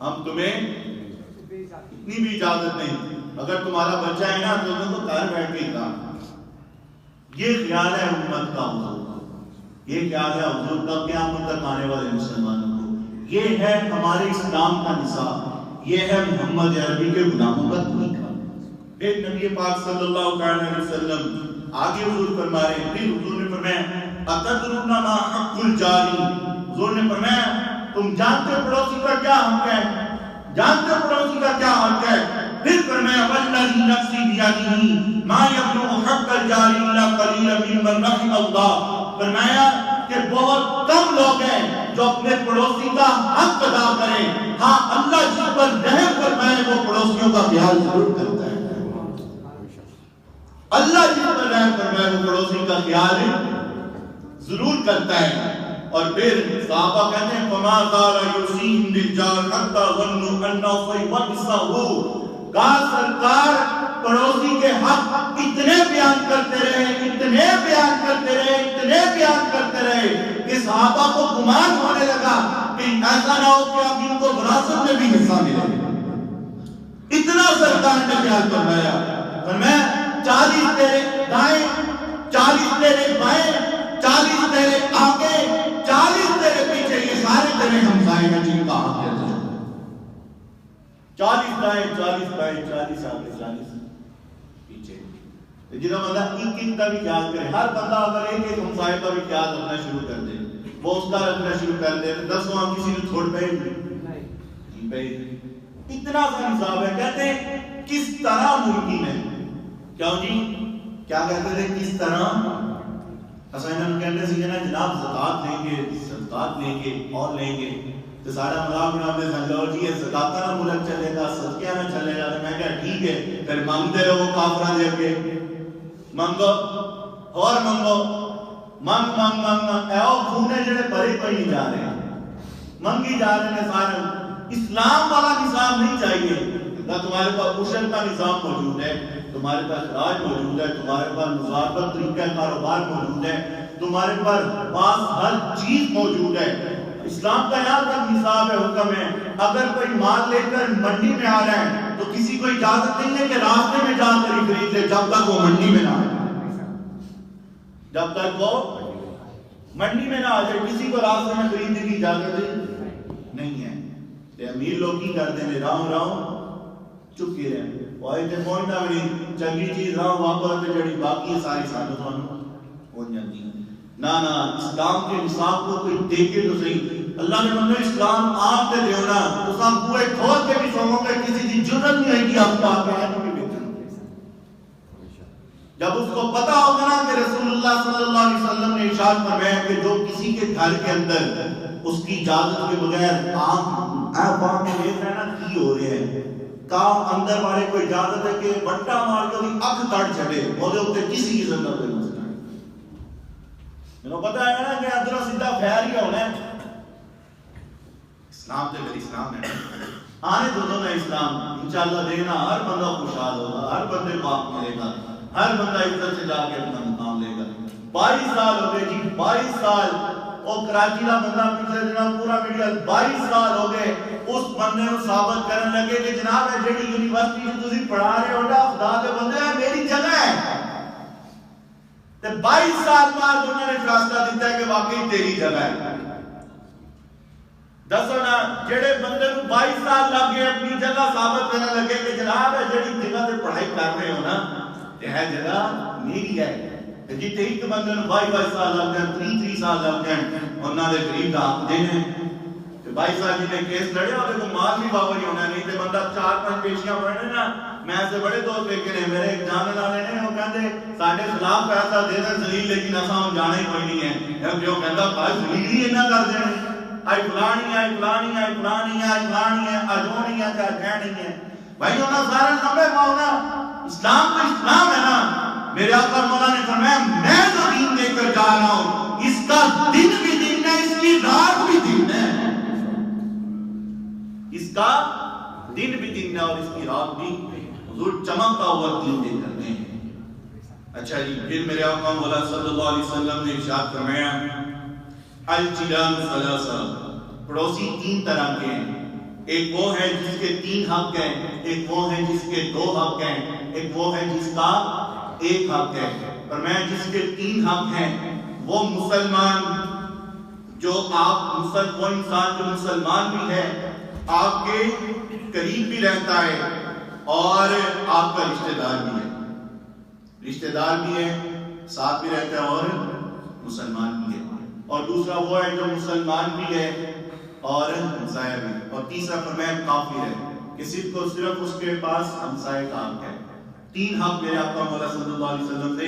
ہم تمہیں اتنی بھی اجازت نہیں. اگر تمہارا بچہ ہے نا تو تم کو گھر بیٹھ کے کھا. یہ خیال ہے امت کا حضور، یہ خیال ہے حضور کا قیامت تک آنے والے مسلمانوں کو. یہ ہے ہمارے اسلام کا نصاب، یہ ہے محمد عربی کے غلاموں کا طریقہ. پھر نبی پاک صلی اللہ علیہ وسلم آگے حضور فرما رہے ہیں، پھر حضور نے فرمایا اتدرون ما حق الجاری، حضور نے فرمایا تم جانتے ہو پڑوسی کا کیا حق ہے، جانتے ہو پڑوسی کا کیا حق ہے. پھر فرمایا والذی نفسی بیدہ ما یبلغ حق الجاری الا قلیل ممن رحم اللہ، فرمایا کہ بہت کم لوگ ہیں جو اپنے پڑوسی کا حق ادا کریں. ہاں اللہ جس پر رحم فرمائے وہ پڑوسیوں کا خیال ضرور کرتا ہے. اللہ جس پر رحم فرمائے وہ پڑوسی کا خیال ضرور کرتا ہے. اور پھر صحابہ کہتے ہیں فما زال یوصیہم بالجار حتی ظنوا انہ سیورثہ، کہا سرکار پڑوسی کے حق اتنے بیان کرتے رہے، اتنے بیان کرتے رہے، اتنے بیان کرتے رہے کہ صحابہ کو گمان ہونے لگا کہ ایسا نہ ہو کہ اب ان کو وراثت میں بھی حصہ ملے. اتنا سرکار نے خیال فرمایا. فرمایا 40 تیرے دائیں، 40 تیرے بائیں، 40 تیرے آگے، 40 تیرے پیچھے، یہ سارے تیرے ہمسائے ہیں جن کا حق ہے. 40 دائیں، 40 بائیں، 40 آگے، 40 پیچھے. جنہوں بندہ ایک کا بھی خیال کرے، ہر بندہ اگر ایک ہمسائے کا بھی خیال رکھنا شروع کر دے، وہ اس کا رکھنا شروع کر دے، 10 وہاں کسی نے چھوڑ پہ اتنا سا نصاب ہے. کہتے ہیں کس طرح ممکن ہے، کیوں جی کیا کہتے تھے کس طرح؟ حسین کہتے ہیں نا جناب زکات لیں گے، صدقات لیں گے اور لیں گے تو سارا مذاق بناتے ہیں لو جی یہ زکات نہ ملک چلے گا، صدقہ نہ چلے گا. میں کہا ٹھیک ہے پھر مانگتے رہو کافرہ دے کے، منگو اور منگو، منگ منگ منگ اے او کھونے جڑے بڑے کوئی نہیں جا رہے ہیں، منگی جا رہے ہیں سارے. اسلام والا نظام نہیں چاہیے. نہ تمہارے پاس عشر کا نظام موجود ہے، تمہارے پاس راج موجود ہے، تمہارے پاس مضاربت طریقہ کاروبار موجود ہے، تمہارے پاس ہر چیز موجود ہے. اسلام کا یہاں تک نصاب ہے، حکم ہے اگر کوئی مال لے کر منڈی میں آ رہا ہے تو کسی کو اجازت نہیں ہے کہ راستے میں جا کر ہی خرید لے جب تک وہ منڈی میں نہ آئے، جب تک وہ منڈی میں نہ آ جائے کسی کو راستے میں خریدنے کی اجازت نہیں ہے. امیر لوگ کی کر دیں راؤں راؤں چپ کے رہے اور اتنے پہنچنا بھی نہیں چنگی چیز راؤں واپس جڑی باقی ساری ساتھ پہنچ جاتی ہیں. نہ اسلام کے نصاب کو کوئی دیکھے تو صحیح. اللہ نے بندے اسلام آپ تے دیونا تو سب کوئی کھول کے بھی سووں گے کسی کی جرت نہیں ہے کہ آپ کا ہے بھی بیٹھنا. جب اس کو پتا ہوگا نا کہ رسول اللہ صلی اللہ علیہ وسلم نے ارشاد فرمایا کہ جو کسی کے گھر کے اندر اس کی اجازت کے بغیر آپ میں دیکھ رہے ہیں نا کی ہو رہے ہیں کام اندر والے کو اجازت ہے کہ بٹا مار کے انہیں اکھ کڑ چھڑے وہ دے ہوتے کسی قسم کا کوئی مسئلہ ہے. انہوں پتا ہے نا کہ اندروں سیدھا پھیر ہی ہونا ہے. اسلام تے پھر اسلام ہے آنے دونوں میں اسلام انشاءاللہ دینا ہر بندہ خوشحال ہوگا، ہر بندے کو آپ ملے گا، ہر بندہ عزت سے جا کے اپنا مقام لے گا. 22 سال ہو گئے جی، 22 سال. اور کراچی کا بندہ پیچھے دینا پورا میڈیا 22 سال ہو گئے اس بندے کو ثابت کرنے لگے کہ جناب ہے جڑی یونیورسٹی میں تسی پڑھا رہے ہو نا خدا دے بندے ہے میری جگہ ہے تے 22 سال بعد انہوں نے فیصلہ دیتا ہے کہ واقعی تیری جگہ ہے دسو نا جڑے بندے کو 22 سال لگ گئے اپنی جگہ ثابت کرنے لگے کہ جناب ہے جڑی جگہ تے پڑھائی کر رہے ہو نا یہ جگہ میری ہے جتنے ایک بندے کو 22 سال لگ گئے 30 سال لگ گئے انہوں نے قریب کا حق دینے 22 سال جنہیں کیس لڑے اور کو مال بھی باوری ہونا نہیں تے بندہ 4-5 پیشیاں پڑھنے نا میں ایسے بڑے دوست دیکھے نے میرے ایک جانے والے نے وہ کہتے ساڈے خلاف پیسہ دے دیں ذلیل لیکن اساں ہم جانا ہی کوئی نہیں ہے جو کہتا بھائی ذلیل ہی نہ کر دیں آئی فلانی آئی فلانی آئی فلانی آئی فلانی ہے اجونی ہے کیا کہنی ہے بھائی انہاں سارے لمبے پاؤنا اسلام تو اسلام ہے نا میرے آقا مولا نے فرمایا میں جو دین دے کر جا رہا ہوں اس کا دن بھی دن ہے اس کی رات بھی دن ہے اس کا دن بھی دن ہے اور اس کی رات بھی حضور چمکتا ہوا دین دے کر ہیں اچھا جی پھر میرے آقا مولا صلی اللہ علیہ وسلم نے ارشاد فرمایا الجیران ثلاثہ پڑوسی 3 طرح کے ہیں ایک وہ ہے جس کے 3 حق ہیں ایک وہ ہے جس کے 2 حق ہیں ایک وہ ہے جس کا 1 حق ہے اور میں جس کے 3 حق ہیں وہ مسلمان جو آپ وہ انسان جو مسلمان بھی ہے آپ کے قریب بھی رہتا ہے اور آپ کا رشتہ دار بھی ہے رشتہ دار بھی ہے ساتھ بھی رہتا ہے اور مسلمان بھی ہے اور دوسرا وہ ہے جو مسلمان بھی ہے اور ہمسایہ بھی اور تیسرا فرمایا کافر ہے کہ صرف اس کے پاس ہمسایہ کا حق ہے 3 حق میرے آقا مولا صلی اللہ علیہ وسلم نے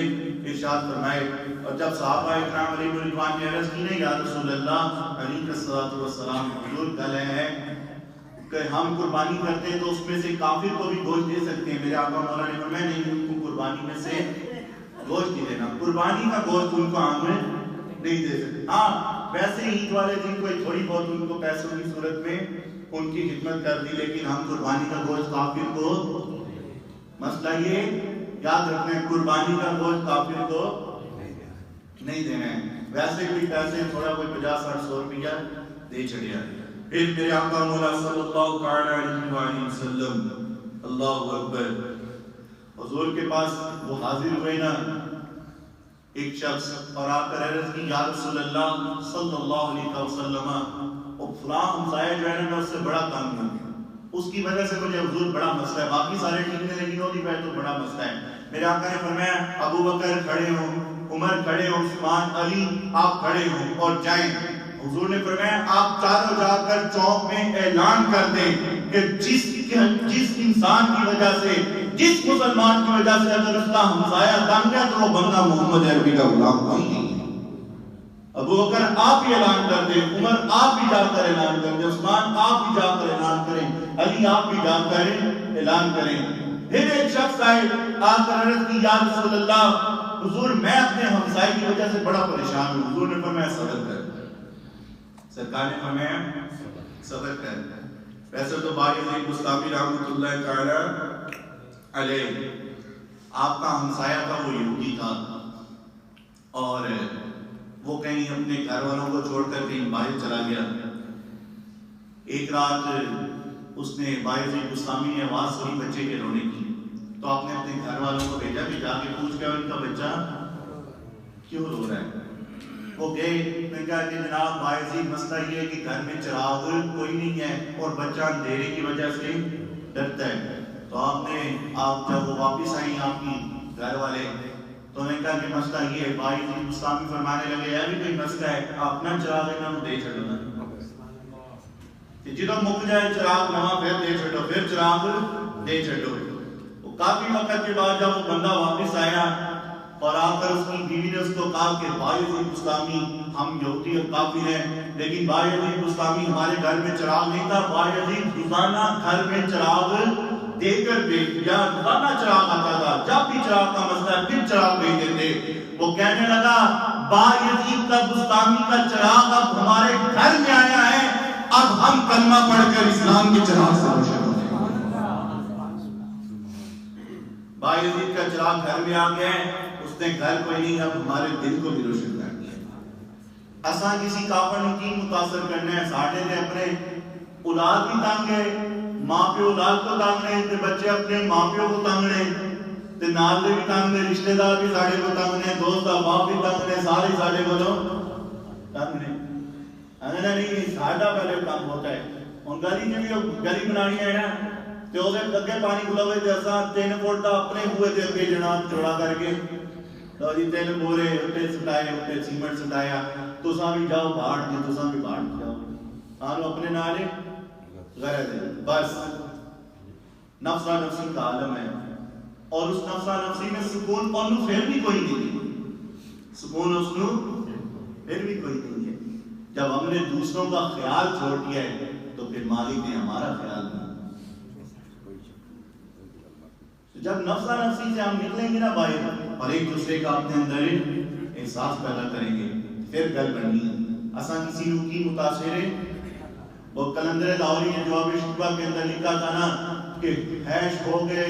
ارشاد فرمائے اور جب صحابہ اکرام علیہ رضوان نے عرض کی یا رسول اللہ علیہ السلام حضور کہہ ہے کہ ہم قربانی کرتے ہیں تو اس میں سے کافر کو بھی گوشت دے سکتے ہیں میرے آقا مولا نے فرمایا نہیں ان کو قربانی میں سے گوشت نہیں دینا قربانی کا گوشت ان کو آنکھ میں نہیں دے سکتے ہاں ویسے عید والے دن کوئی تھوڑی بہت ان کو پیسوں کی صورت میں ان کی خدمت کر دی لیکن ہم قربانی کا گوشت کافر کو مسئلہ یہ یاد رکھنا ہے قربانی کا گوشت کافر کو نہیں دینا ہے ویسے کوئی پیسے تھوڑا کوئی 50-60 روپیہ دے چڑیا پھر میرے آقا مولا صلی اللہ علیہ وسلم اللہ اکبر حضور کے پاس وہ حاضر ہوئے نا ایک شخص اور آ کر عرض کی یا رسول اللہ صلی اللہ علیہ وسلم وہ فلاں ہمسایہ جو ہے نا اس سے بڑا تنگ ہوں اس کی وجہ سے مجھے حضور بڑا مسئلہ ہے باقی سارے ٹھیک ہیں لیکن وہ نہیں تو بڑا مسئلہ ہے میرے آقا نے فرمایا ابو بکر کھڑے ہوں عمر کھڑے ہوں عثمان علی آپ کھڑے ہوں اور جائیں حضور نے فرمایا آپ چاروں جا کر چوک میں اعلان کر دیں کہ جس انسان کی وجہ سے جس مسلمان کی وجہ سے اگر اس کا ہمسایہ تنگ ہے تو وہ بندہ محمد عربی کا غلام نہیں ہے ابو بکر آپ ہی اعلان کر دیں عمر آپ بھی جا کر اعلان کر دیں عثمان آپ بھی جا کر اعلان کریں علی آپ بھی جا کر اعلان کریں پھر ایک شخص آئے آ کر عرض کی یا رسول اللہ حضور میں اپنے ہمسائے کی وجہ سے بڑا پریشان ہوں حضور نے فرمایا صبر کر سرکار نے فرمایا صبر کر ویسے تو باقی مستعفی رحمۃ اللہ تعالی علیہ آپ کا ہمسایہ تھا وہ یہودی تھا اور وہ کہیں اپنے گھر والوں کو چھوڑ کر کہیں باہر چلا گیا ایک رات اس نے باعث بستامی نے آواز سنی بچے کے رونے کی تو آپ نے اپنے گھر والوں کو بھیجا کہ جا کے پوچھ کے ان کا بچہ کیوں رو رہا ہے وہ گئے میں کہا کہ جناب باعث مسئلہ یہ ہے کہ گھر میں چراغ کوئی نہیں ہے اور بچہ اندھیرے کی وجہ سے ڈرتا ہے تو آپ جب وہ واپس آئیں آپ کی گھر والے تو نے کہا کہ مسئلہ یہ ہے بھائی مستعفی فرمانے لگے یہ بھی کوئی مسئلہ ہے آپ نہ چراغ نہ دے چھڑو نا جدو مک جائے چراغ نواں پھر دے چھڑو پھر چراغ دے چھڑو وہ کافی وقت کے بعد جب وہ بندہ واپس آیا اور آ کر اس کی بیوی نے اس کو کہا کہ بھائی مستعفی ہم یہودی اور کافر ہیں لیکن بھائی مستعفی ہمارے گھر میں چراغ نہیں تھا بھائی روزانہ گھر میں چراغ دے کر یا روزانہ چراغ آتا تھا جب بھی چراغ کا مسئلہ ہے پھر چراغ بھیج دیتے وہ کہنے لگا با یزید کا بستانی کا چراغ اب ہمارے گھر میں آیا ہے اب ہم کلمہ پڑھ کر اسلام کے چراغ سے روشن ہوتے ہیں با یزید کا چراغ گھر میں آ گیا ہے اس نے گھر کوئی نہیں اب ہمارے دل کو بھی روشن کر دیا اساں کسی کافر نو کی متاثر کرنا ہے ساڈے نے اپنے اولاد بھی تنگ ہے، ماں پیو اولاد کو تنگ نے، تے بچے اپنے ماں پیو کو تنگ نے، تے نال دے بھی تنگ نے، رشتہ دار بھی ساڈے کو تنگ نے، دوست احباب بھی تنگ نے، سارے ساڈے کو تنگ نے۔ انہاں نہیں ساڈا پہلے کام ہوتا ہے۔ ہن گلی جو گلی بنانی ہے نا تے او دے اگے پانی کھلوے تے اساں 3 فٹ دا اپنے بوئے تے اگے جناب چوڑا کر کے تو جی 3 بورے اٹھے سٹائے، اٹھے سیمنٹ سٹایا، تساں بھی جاؤ باہر تے تساں بھی باہر جاؤ، آنو اپنے نال غرض ہے بس۔ نفسا نفسی کا عالم ہے، اور اس نفسا نفسی میں سکون انہوں پھر بھی کوئی نہیں، سکون اس کو پھر بھی کوئی نہیں ہے۔ جب ہم نے دوسروں کا خیال چھوڑ دیا ہے تو پھر مالک نے ہمارا خیال نہیں۔ جب نفسا نفسی سے ہم نکلیں گے نا باہر اور ایک دوسرے کا اپنے اندر احساس پیدا کریں گے، پھر گل بننی ہے۔ اساں کسی نو کی متاثر ہے، وہ کلندر لاہوری نے جواب شکوہ کے اندر لکھا تھا نا کہ حیش ہو گئے،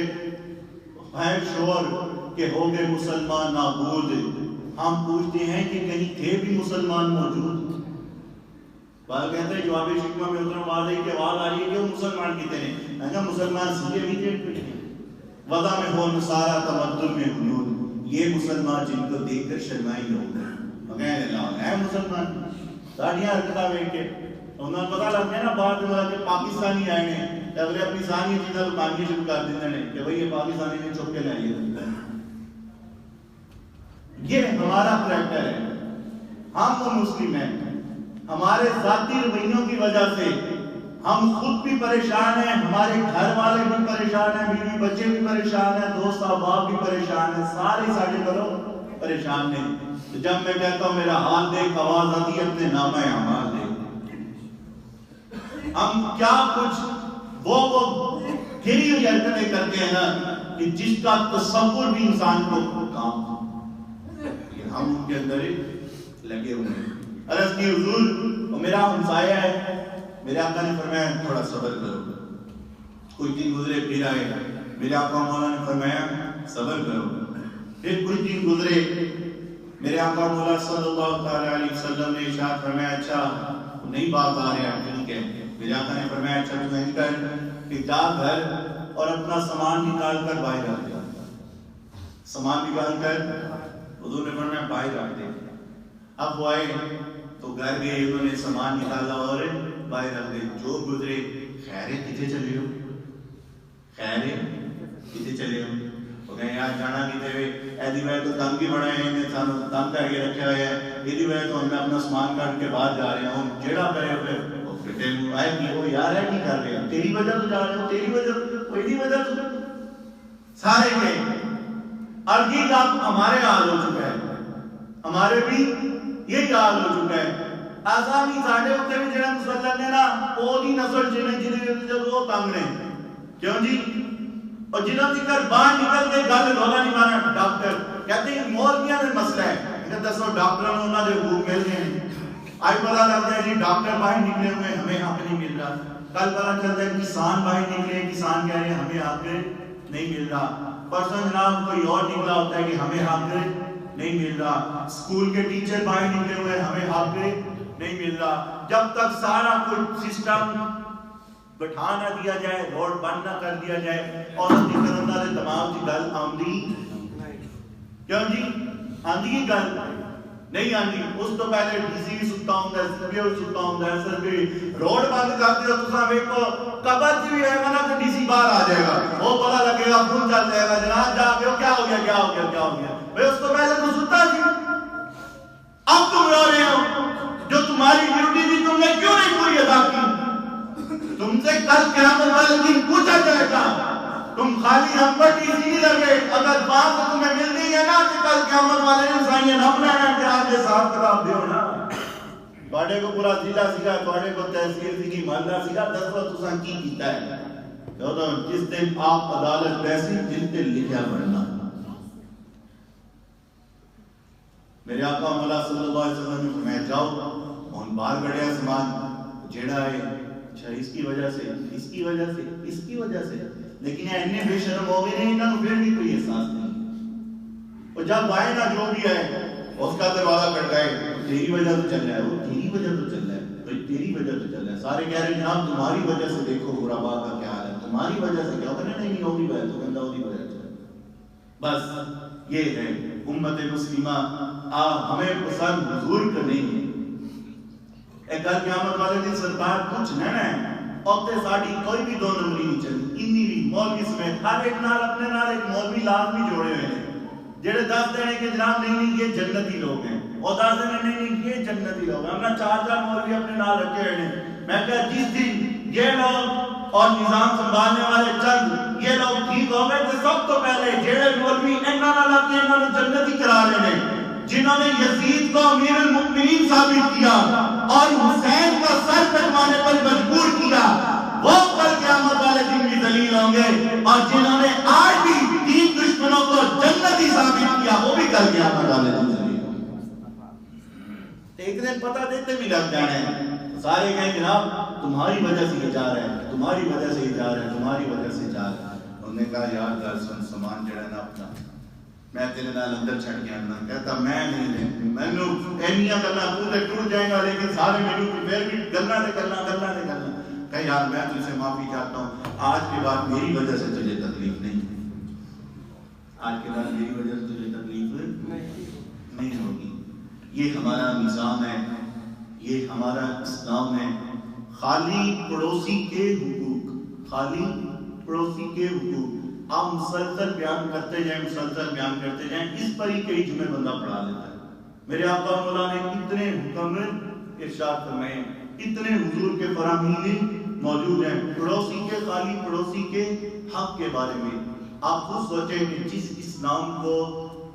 حیش شور کہ ہو گئے مسلمان نابود، ہم پوچھتے ہیں کہ کہیں تھے بھی مسلمان موجود؟ بات کہتے ہیں جواب شکوہ میں اتنا آواز ہے کہ آواز آ رہی ہے کہ وہ مسلمان کہتے ہیں، میں کہا مسلمان سیئے بھی تھے، وضع میں ہو نصارہ تمدن میں حنود، یہ مسلمان جن کو دیکھ کر شرمائی لوگ ہیں، اللہ ہے مسلمان ساڑھیاں حرکتہ میں کے انہوں نے پتا لگ گیا نا بعد میں کہ پاکستانی آئے ہیں، اگلے اپنی سانی چیزیں دکانیں شروع کر دیتے ہیں کہ بھئی یہ پاکستانی نے چھپ کے لائیے۔ یہ ہمارا کریکٹر ہے، ہم وہ مسلم ہیں، ہمارے ذاتی رویوں کی وجہ سے ہم خود بھی پریشان ہیں، ہمارے گھر والے بھی پریشان ہیں، بیوی بچے بھی پریشان ہیں، دوست احباب بھی پریشان ہیں، سارے ساڑھے کرو پریشان ہیں۔ جب میں کہتا ہوں میرا حال دیکھ، آواز آتی ہے اپنے نامہ اعمال دیکھ، ہم کیا کچھ وہ گری ہوئی حرکتیں کرتے ہیں نا کہ جس کا تصور بھی انسان کو کام کہ ہم ان کے اندر لگے ہوئے ہیں۔ عرض کی حضور وہ میرا ہمسایہ ہے، میرے آقا نے فرمایا تھوڑا صبر کرو، کچھ دن گزرے پھر آئے، میرے آقا مولا نے فرمایا صبر کرو، پھر کچھ دن گزرے، میرے آقا مولا صلی اللہ علیہ وسلم نے ارشاد فرمایا اچھا نئی بات آ رہا ہے، ٹھیک ہے۔ میرے آقا نے فرمایا اچھا تو نہیں کر کہ جا گھر اور اپنا سامان نکال کر باہر رکھ دے، سامان نکال کر حضور نے فرمایا باہر رکھ دے۔ اب وہ آئے تو گھر گئے، انہوں نے سامان نکالا اور باہر رکھ دے، جو گزرے خیرے کتے چلے ہو، خیرے کتے چلے ہو، وہ کہیں یار جانا کتے ہوئے، ایدی وجہ تو تنگ بھی بڑھائے ہیں، انہیں سانو تنگ کر کے رکھے ہوئے ہیں، ایدی وجہ تو ہمیں اپنا سامان کاٹ کے باہر جا رہے ہیں، ہم جیڑا کرے ہوئے وہ فٹے آئے بھی وہ یار ہے نہیں کر رہے ہیں، تیری وجہ تو جا رہے ہو، تیری وجہ تو ایدی وجہ تو سارے کے ارگی کا ہمارے حال ہو چکا ہے، ہمارے بھی یہی حال ہو چکا ہے۔ آسانی ساڑھے ہوتے بھی جنہاں مسلط نے نا پودی نسل جنہیں وہ تنگ نے، کیوں جی؟ اور جنہاں دیکھر باہر نکل کے گل رولا نہیں مانا ڈاکٹر کہتے ہیں مولویاں میں مسئلہ ہے، کہ دسو ڈاکٹروں نے انہوں نے حقوق مل گئے ہیں، آج پتا لگتا ہے جی ڈاکٹر باہر نکلے ہوئے ہمیں حق نہیں مل رہا، کل پتا چلتا ہے کسان باہر نکلے، کسان کہہ رہے ہیں ہمیں حق نہیں مل رہا، پرسوں جناب کوئی اور نکلا ہوتا ہے کہ ہمیں حق نہیں مل رہا، اسکول کے ٹیچر باہر نکلے ہوئے ہمیں حق نہیں مل رہا۔ جب تک سارا کچھ سسٹم بٹھا نہ دیا جائے، روڈ بند نہ کر دیا جائے، اور اندر دماغ کی گل آمدی کیوں جی آندھی گل نہیں آندی، اس تو پہلے ڈی سی بھی سکتا ہوں گا، سبھی بھی سکتا ہوں گا، سر بھی روڈ بند کر دیا تو صاحب ایک کو قبر بھی ہے نا تو ڈی سی باہر آ جائے گا، وہ پتا لگے گا خون چل جائے گا، جناب جا کے کیا ہو گیا کیا ہو گیا کیا ہو گیا، بھئی اس تو پہلے تو سکتا جی، اب تم رو رہے ہو، جو تمہاری ڈیوٹی تھی تم نے کیوں نہیں پوری ادا کی؟ تم سے کل قیامت والے دن پوچھا جائے گا، تم خالی ہم پر ڈی سی نہیں لگے، اگر بات تمہیں مل گئی ہے نا کہ کل قیامت والے دن سائیں رب نے امتحان کے ساتھ کتاب دیو نا، تواڈے کو پورا ضلع سیگا، تواڈے کو تحصیل سیگی، محلہ سیگا، دسو تساں کی کیتا ہے؟ کہو جس دن آپ عدالت بیسی جس دن لکھیا پڑھنا۔ میرے آقا مولا صلی اللہ علیہ وسلم نے فرمایا جاؤ ان باہر گڑیا سامان جیڑا ہے، اچھا اس کی وجہ سے اس کی وجہ سے اس کی وجہ سے، لیکن یہ اتنے بے شرم ہو گئے نہیں، انہوں پھر بھی کوئی احساس نہیں، اور جب آئے نا جو بھی ہے اس کا دروازہ کھٹکائے، تیری وجہ تو چل رہا ہے، وہ تیری وجہ تو چل رہا ہے، تیری وجہ سے چل رہا ہے. سارے کہہ رہے ہیں جناب تمہاری وجہ سے دیکھو غربا کا کیا حال ہے, تمہاری وجہ سے کیا. نہیں نہیں ہوگی بات, تو کہتا ہوگی وجہ سے. بس یہ ہے امت مسلمہ. آپ ہمیں پسند حضور کا نہیں ہے. ایک کل قیامت والے دن سرکار کچھ نہ ہے اور تے ساڑی کوئی بھی 2 نمبری نہیں چلی. انی بھی مولوی سمیت ہر ایک نال اپنے نال ایک مولوی لازمی جوڑے ہوئے ہیں جڑے 10 دینے کہ جناب نہیں نہیں یہ جنتی لوگ ہیں, اور 10 دینے نہیں نہیں یہ جنتی لوگ ہیں. ہم نے 4 مولوی اپنے نال رکھے ہوئے ہیں. میں کہا جس دن یہ لوگ اور نظام سنبھالنے والے چند یہ لوگ ٹھیک ہو گئے تو سب تو پہلے جڑے مولوی انہاں نال اپنے انہاں نوں جنتی کرا رہے ہیں, جنہوں نے یزید کو امیر المؤمنین ثابت کیا اور حسین کا سر کٹوانے پر مجبور کیا, وہ کل قیامت والے دن بھی ذلیل ہوں گے. اور جنہوں نے آج بھی دین دشمنوں کو جنتی ثابت کیا وہ بھی کل قیامت والے دن ذلیل ہوں گے. ایک دن پتہ دیتے بھی لگ جانے ہیں. سارے کہیں جناب تمہاری وجہ سے یہ جا رہا ہے, تمہاری وجہ سے یہ جا رہا ہے, تمہاری وجہ سے جا رہا ہے. انہوں نے کہا یار گل سن, سامان جڑا نا اپنا میں تیرے نال اندر چھڑ کے آنا. کہتا میں نہیں, مینوں اینیاں گلاں تو تے ٹوٹ جائے گا لیکن سارے مینوں پھر بھی گلاں تے کرنا. کہ یار میں تجھ سے معافی چاہتا ہوں, آج کے بعد میری وجہ سے تجھے تکلیف نہیں, آج کے بعد میری وجہ سے تجھے تکلیف نہیں ہوگی. یہ ہمارا نظام ہے, یہ ہمارا اسلام ہے. خالی پڑوسی کے حقوق, خالی پڑوسی کے حقوق آپ مسلسل بیان کرتے جائیں, اس پر ہی کئی جمعے بندہ پڑھا لیتا ہے. میرے آقا مولا نے اتنے حکم ارشاد فرمائے, اتنے حضور کے فرامین موجود ہیں پڑوسی کے, خالی پڑوسی کے حق کے بارے میں. آپ خود سوچیں کہ جس اسلام کو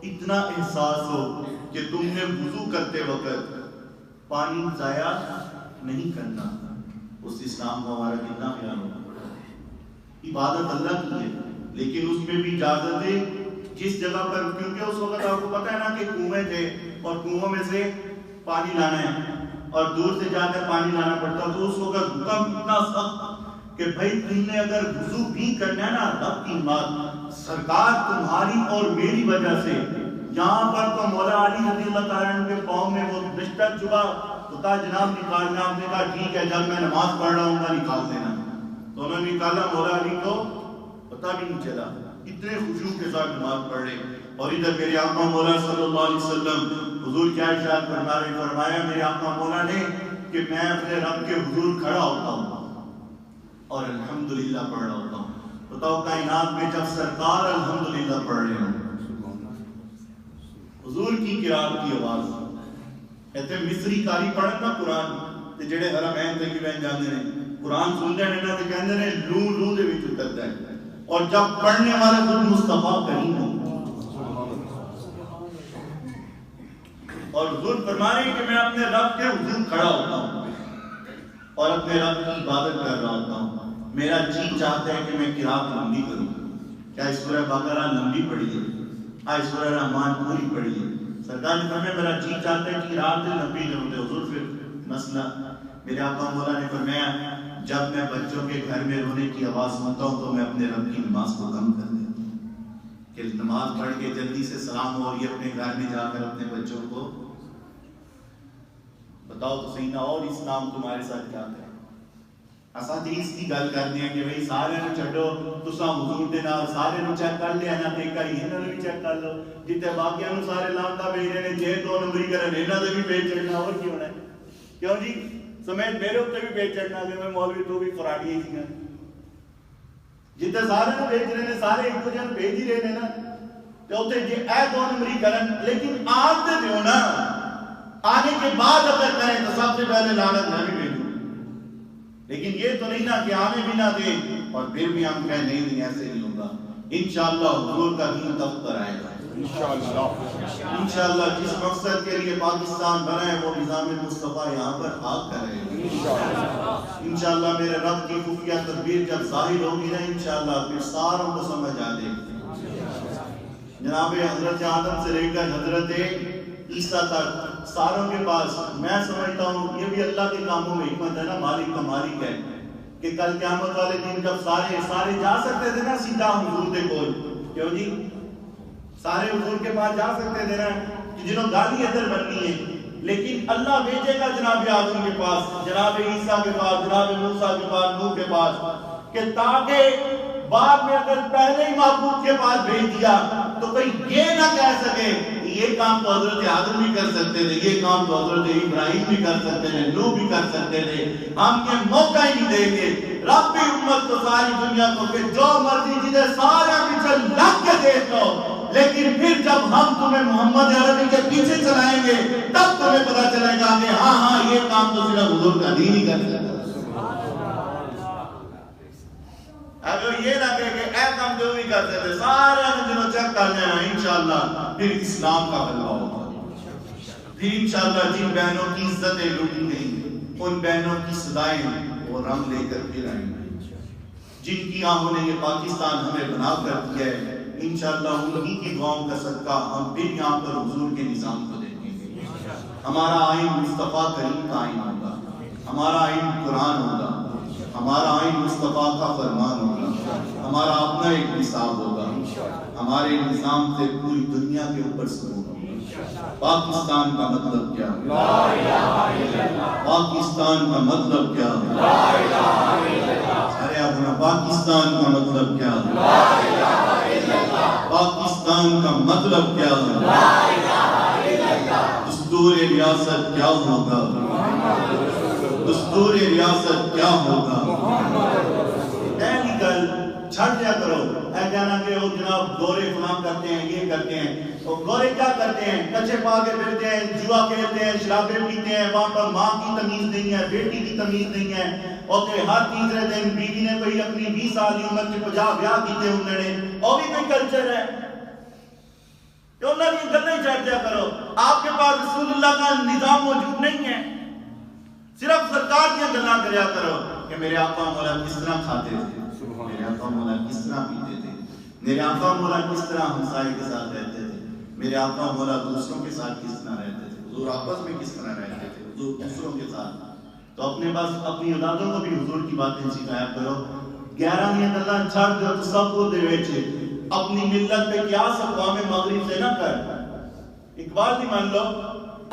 اتنا احساس ہو کہ تم نے وضو کرتے وقت پانی ضائع نہیں کرنا, اس اسلام کو ہمارا کتنا خیال ہوگا. عبادت اللہ کی ہے لیکن اس میں بھی اجازت ہے جس جگہ پر, کیونکہ اس وقت آپ کو پتہ ہے نا کہ کنویں تھے اور کنووں میں سے پانی لانا ہے اور دور سے جا کر پانی لانا پڑتا, تو اس وقت حکم اتنا سخت کہ بھائی تم نے اگر وضو بھی کرنا ہے نا, رب کی بات سرکار تمہاری اور میری وجہ سے یہاں پر تو مولا علی رضی اللہ تعالیٰ عنہ کے پاؤں میں وہ نشتر چبا تو کہا جناب نکالنا. آپ نے کہا ٹھیک ہے جب میں نماز پڑھ رہا ہوں گا نکال دینا. تو انہوں نے نکالا, مولا علی کو پتہ بھی نہیں چلا, اتنے خشوع کے ساتھ نماز پڑھ رہے. اور ادھر میرے آقا مولا صلی اللہ علیہ وسلم حضور کیا ارشاد فرمایا میرے آقا مولا نے کہ میں اپنے رب کے حضور کھڑا ہوتا ہوں اور الحمدللہ پڑھ رہا ہوتا ہوں. بتاؤ کائنات میں جب سرکار الحمدللہ پڑھ رہے ہوں, حضور کی قرات کی آواز, کہتے مصری کاری پڑھن نا قرآن تے جڑے حرمین تے کی بہن جاندے نے قرآن سنتے ہیں نا تے کہندے نے لو دے وچ اتردا ہے, اور جب پڑھنے والے خود مصطفیٰ کریم ہو. اور حضور فرما رہے ہیں کہ میں اپنے رب کے حضور کھڑا ہوتا ہوں اور اپنے رب کی عبادت کر رہا ہوتا ہوں. میرا جی چاہتا ہے کہ میں قرات لمبی کروں. کیا سورہ بقرہ لمبی پڑھی ہے, آج سورہ رحمان پوری پڑھی ہے. سرکار نے فرمایا میرا جی چاہتا ہے کہ قرات لمبی کروں. تے حضور پھر مسئلہ میرے آقا مولا نے فرمایا جب میں بچوں کے گھر میں رونے کی آواز سنتا ہوں تو میں اپنے رب کی نماز کو کم کر دیتا ہوں کہ نماز پڑھ کے جلدی سے سلام ہو, اور یہ اپنے گھر میں جا کر اپنے بچوں کو بتاؤ تو صحیح نہ, اور اسلام تمہارے ساتھ کیا کرے. اساتذ کی گل کرتے ہیں کہ بھئی سارے نو چھڈو, تساں حضور دے نال سارے نو چیک کر لیا نا, تے کئی انہاں نو بھی چیک کر لو. جتے باقیاں نو سارے لانتا بھیج رہے نے, جے 2 نمبری کرن انہاں دے بھی بھیج چڑھنا, اور کی ہونا ہے. کیوں جی سمیت میرے اوپر بھی بھیج چڑھنا کہ میں مولوی تو بھی فراڈی ہی سی. جتے سارے نو بھیج رہے نے سارے ایک دوجے نو بھیج ہی رہے نے نا, تے اوتھے جے اے 2 نمبری کرن, لیکن آپ تے دیو نا, آنے کے بعد اگر کریں تو سب سے پہلے لعنت میں بھی بھیجوں. لیکن یہ تو نہیں نا کہ آنے بھی نہ دیں اور پھر بھی ہم کہیں نہیں ایسے نہیں ہوگا. انشاءاللہ حضور کا دین تخت پر آئے گا. انشاءاللہ جس مقصد کے لیے پاکستان بنا ہے وہ نظام مصطفیٰ یہاں پر خاک کرے گا. انشاءاللہ میرے رب کی خفیہ تدبیر جب ظاہر ہوگی نا, انشاءاللہ پھر ساروں کو سمجھ آ دے گی. جناب حضرت آدم سے لے کر حضرت عیسیٰ تک ساروں کے پاس, میں سمجھتا ہوں یہ بھی اللہ کے کاموں میں حکمت ہے نا, مالک کا مالک ہے کہ کل قیامت والے دن جب سارے جا سکتے تھے نا سیدھا حضور دے کول, کیوں جی سارے حضور کے پاس جا سکتے تھے نا کہ جنہوں گالی ادھر بننی ہے, لیکن اللہ بھیجے گا جناب آدم کے پاس، جناب عیسیٰ کے پاس، جناب موسیٰ کے پاس، نوح کے پاس، کہ تاکہ بعد میں اگر پہلے ہی معبود کے پاس بھیج دیا تو کوئی یہ نہ کہہ سکے یہ کام تو حضرت آدم بھی کر سکتے تھے، یہ کام تو حضرت ابراہیم بھی کر سکتے تھے، نوح بھی کر سکتے تھے، ہم یہ موقع ہی نہیں دیں گے۔ رب بھی امت کو ساری دنیا کو کہ جو مرضی جنہیں سارے پیچھے لگ کے دیکھ لو، لیکن پھر جب ہم تمہیں محمد عربی کے پیچھے چلائیں گے تب تمہیں پتا چلے گا کہ ہاں یہ کام تو صرف حضور کا دین ہی کر سکتا ہے۔ اگر یہ نہ کہے کہ اے کام جو بھی کرتے تھے سارے دنوں چیک کر لینا، انشاءاللہ پھر اسلام کا غلبہ ہوگا، پھر انشاءاللہ جن بہنوں کی عزتیں لوٹی گئیں ان بہنوں کی صدائیں وہ رنگ لے کر پھر آئیں گے، جن کی آنکھوں نے یہ پاکستان ہمیں بنا کر دیا ہے، انشاءاللہ انہی کی دعاؤں کا صدقہ ہم پھر یہاں پر حضور کے نظام کو دیکھیں گے۔ ہمارا آئین مصطفیٰ کریم کا آئین ہوگا، ہمارا آئین قرآن ہوگا، ہمارا آئین مصطفیٰ کا فرمان ہوگا، ہمارا اپنا ایک نصاب ہوگا، ہمارے نظام سے پوری دنیا کے اوپر سکون ہوگا۔ پاکستان کا مطلب کیا ہے؟ لا الہ الا اللہ۔ پاکستان کا مطلب کیا ہے؟ لا الہ الا اللہ۔ ارے اپنا پاکستان کا مطلب کیا ہے؟ لا الہ الا اللہ۔ پاکستان کا مطلب کیا ہے؟ لا الہ الا اللہ۔ دستور ریاست کیا ہوگا؟ دستور ریاست کیا ہوگا؟ ٹیکنیکل چھڑ دیا کرو، اے کہنا کہ وہ جناب گورے فلاں کرتے ہیں، یہ کرتے ہیں، وہ گورے کیا کرتے ہیں؟ کچھے پا کے پھرتے ہیں، جوا کھیلتے ہیں، شرابیں پیتے ہیں، وہاں پر ماں کی تمیز نہیں ہے، بیٹی کی تمیز نہیں ہے، اور کہ ہر تیسرے دن بیوی نے کوئی اپنی 20 سال کی عمر کے 50 بیاہ کیتے انہوں نے، اور بھی کوئی کلچر ہے کہ انہوں نے گلیں چھڑ دیا کرو۔ آپ کے پاس رسول اللہ کا نظام موجود نہیں ہے، صرف سرکار کی گلاں کریا کرو کہ میرے آقا مولا کس طرح کھاتے تھے، میرے آقا مولا کس طرح پیتے تھے، میرے آقا مولا کس طرح ہمسائے کے ساتھ رہتے تھے، میرے آقا مولا دوسروں کے ساتھ کس طرح رہتے تھے، حضور آپس میں کس طرح رہتے تھے، حضور دوسروں کے ساتھ۔ تو اپنے پاس اپنی اولادوں کو بھی حضور کی باتیں سکھایا کرو۔ 11 اللہ چھڑ دو تصور دے وچ اپنی ملت پہ قیاس اقوام مغرب سے نہ کر، ایک بات ہی مان لو،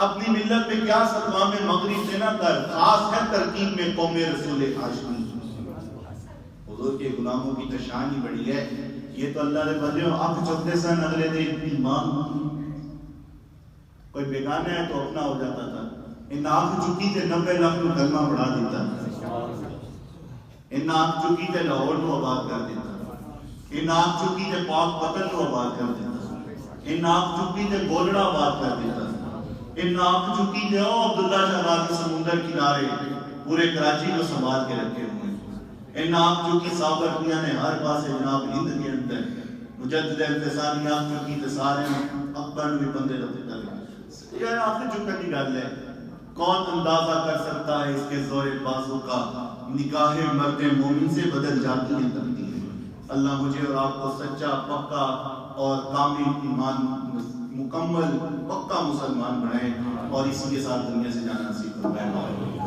اپنی ملت پہ قیاس اقوام مغرب سے نہ کر، خاص ہے ترکیب میں قوم رسول ہاشمی۔ حضور کے غلاموں کی تو شان ہی بڑی ہے، یہ تو اللہ نے بندیوں آنکھ چکتے سن اگلے دن ایمان، کوئی بیگانہ ہے تو اپنا ہو جاتا تھا، ان آنکھ چکی تھے 90 لاکھ کو کلمہ پڑھا دیتا، ان آنکھ چکی تھے لاہور کو آباد کر دیتا، ان آنکھ چکی تھے پاک پتن کو آباد کر دیتا، ان آنکھ چکی تھے بولڑا آباد کر دیتا، ان آنکھ چکی تھے عبداللہ شاہ غازی سمندر کنارے پورے کراچی کو سنبھال کے رکھے ہوئے، ان آنکھ چکی سابقیہ نے ہر پاسے جناب ہند کے اندر مجدد انتصاری آنکھ چکی تھے، سارے اکبر بھی بندے رکھتے تھے۔ یہ آنکھ چکن کی گل ہے، کون اندازہ کر سکتا ہے اس کے زور بازو کا، نگاہ مرد مومن سے بدل جاتی ہے تبدیل۔ اللہ مجھے اور آپ کو سچا پکا اور کامل ایمان مکمل پکا مسلمان بنائے اور اسی کے ساتھ دنیا سے جانا نصیب فرمائے۔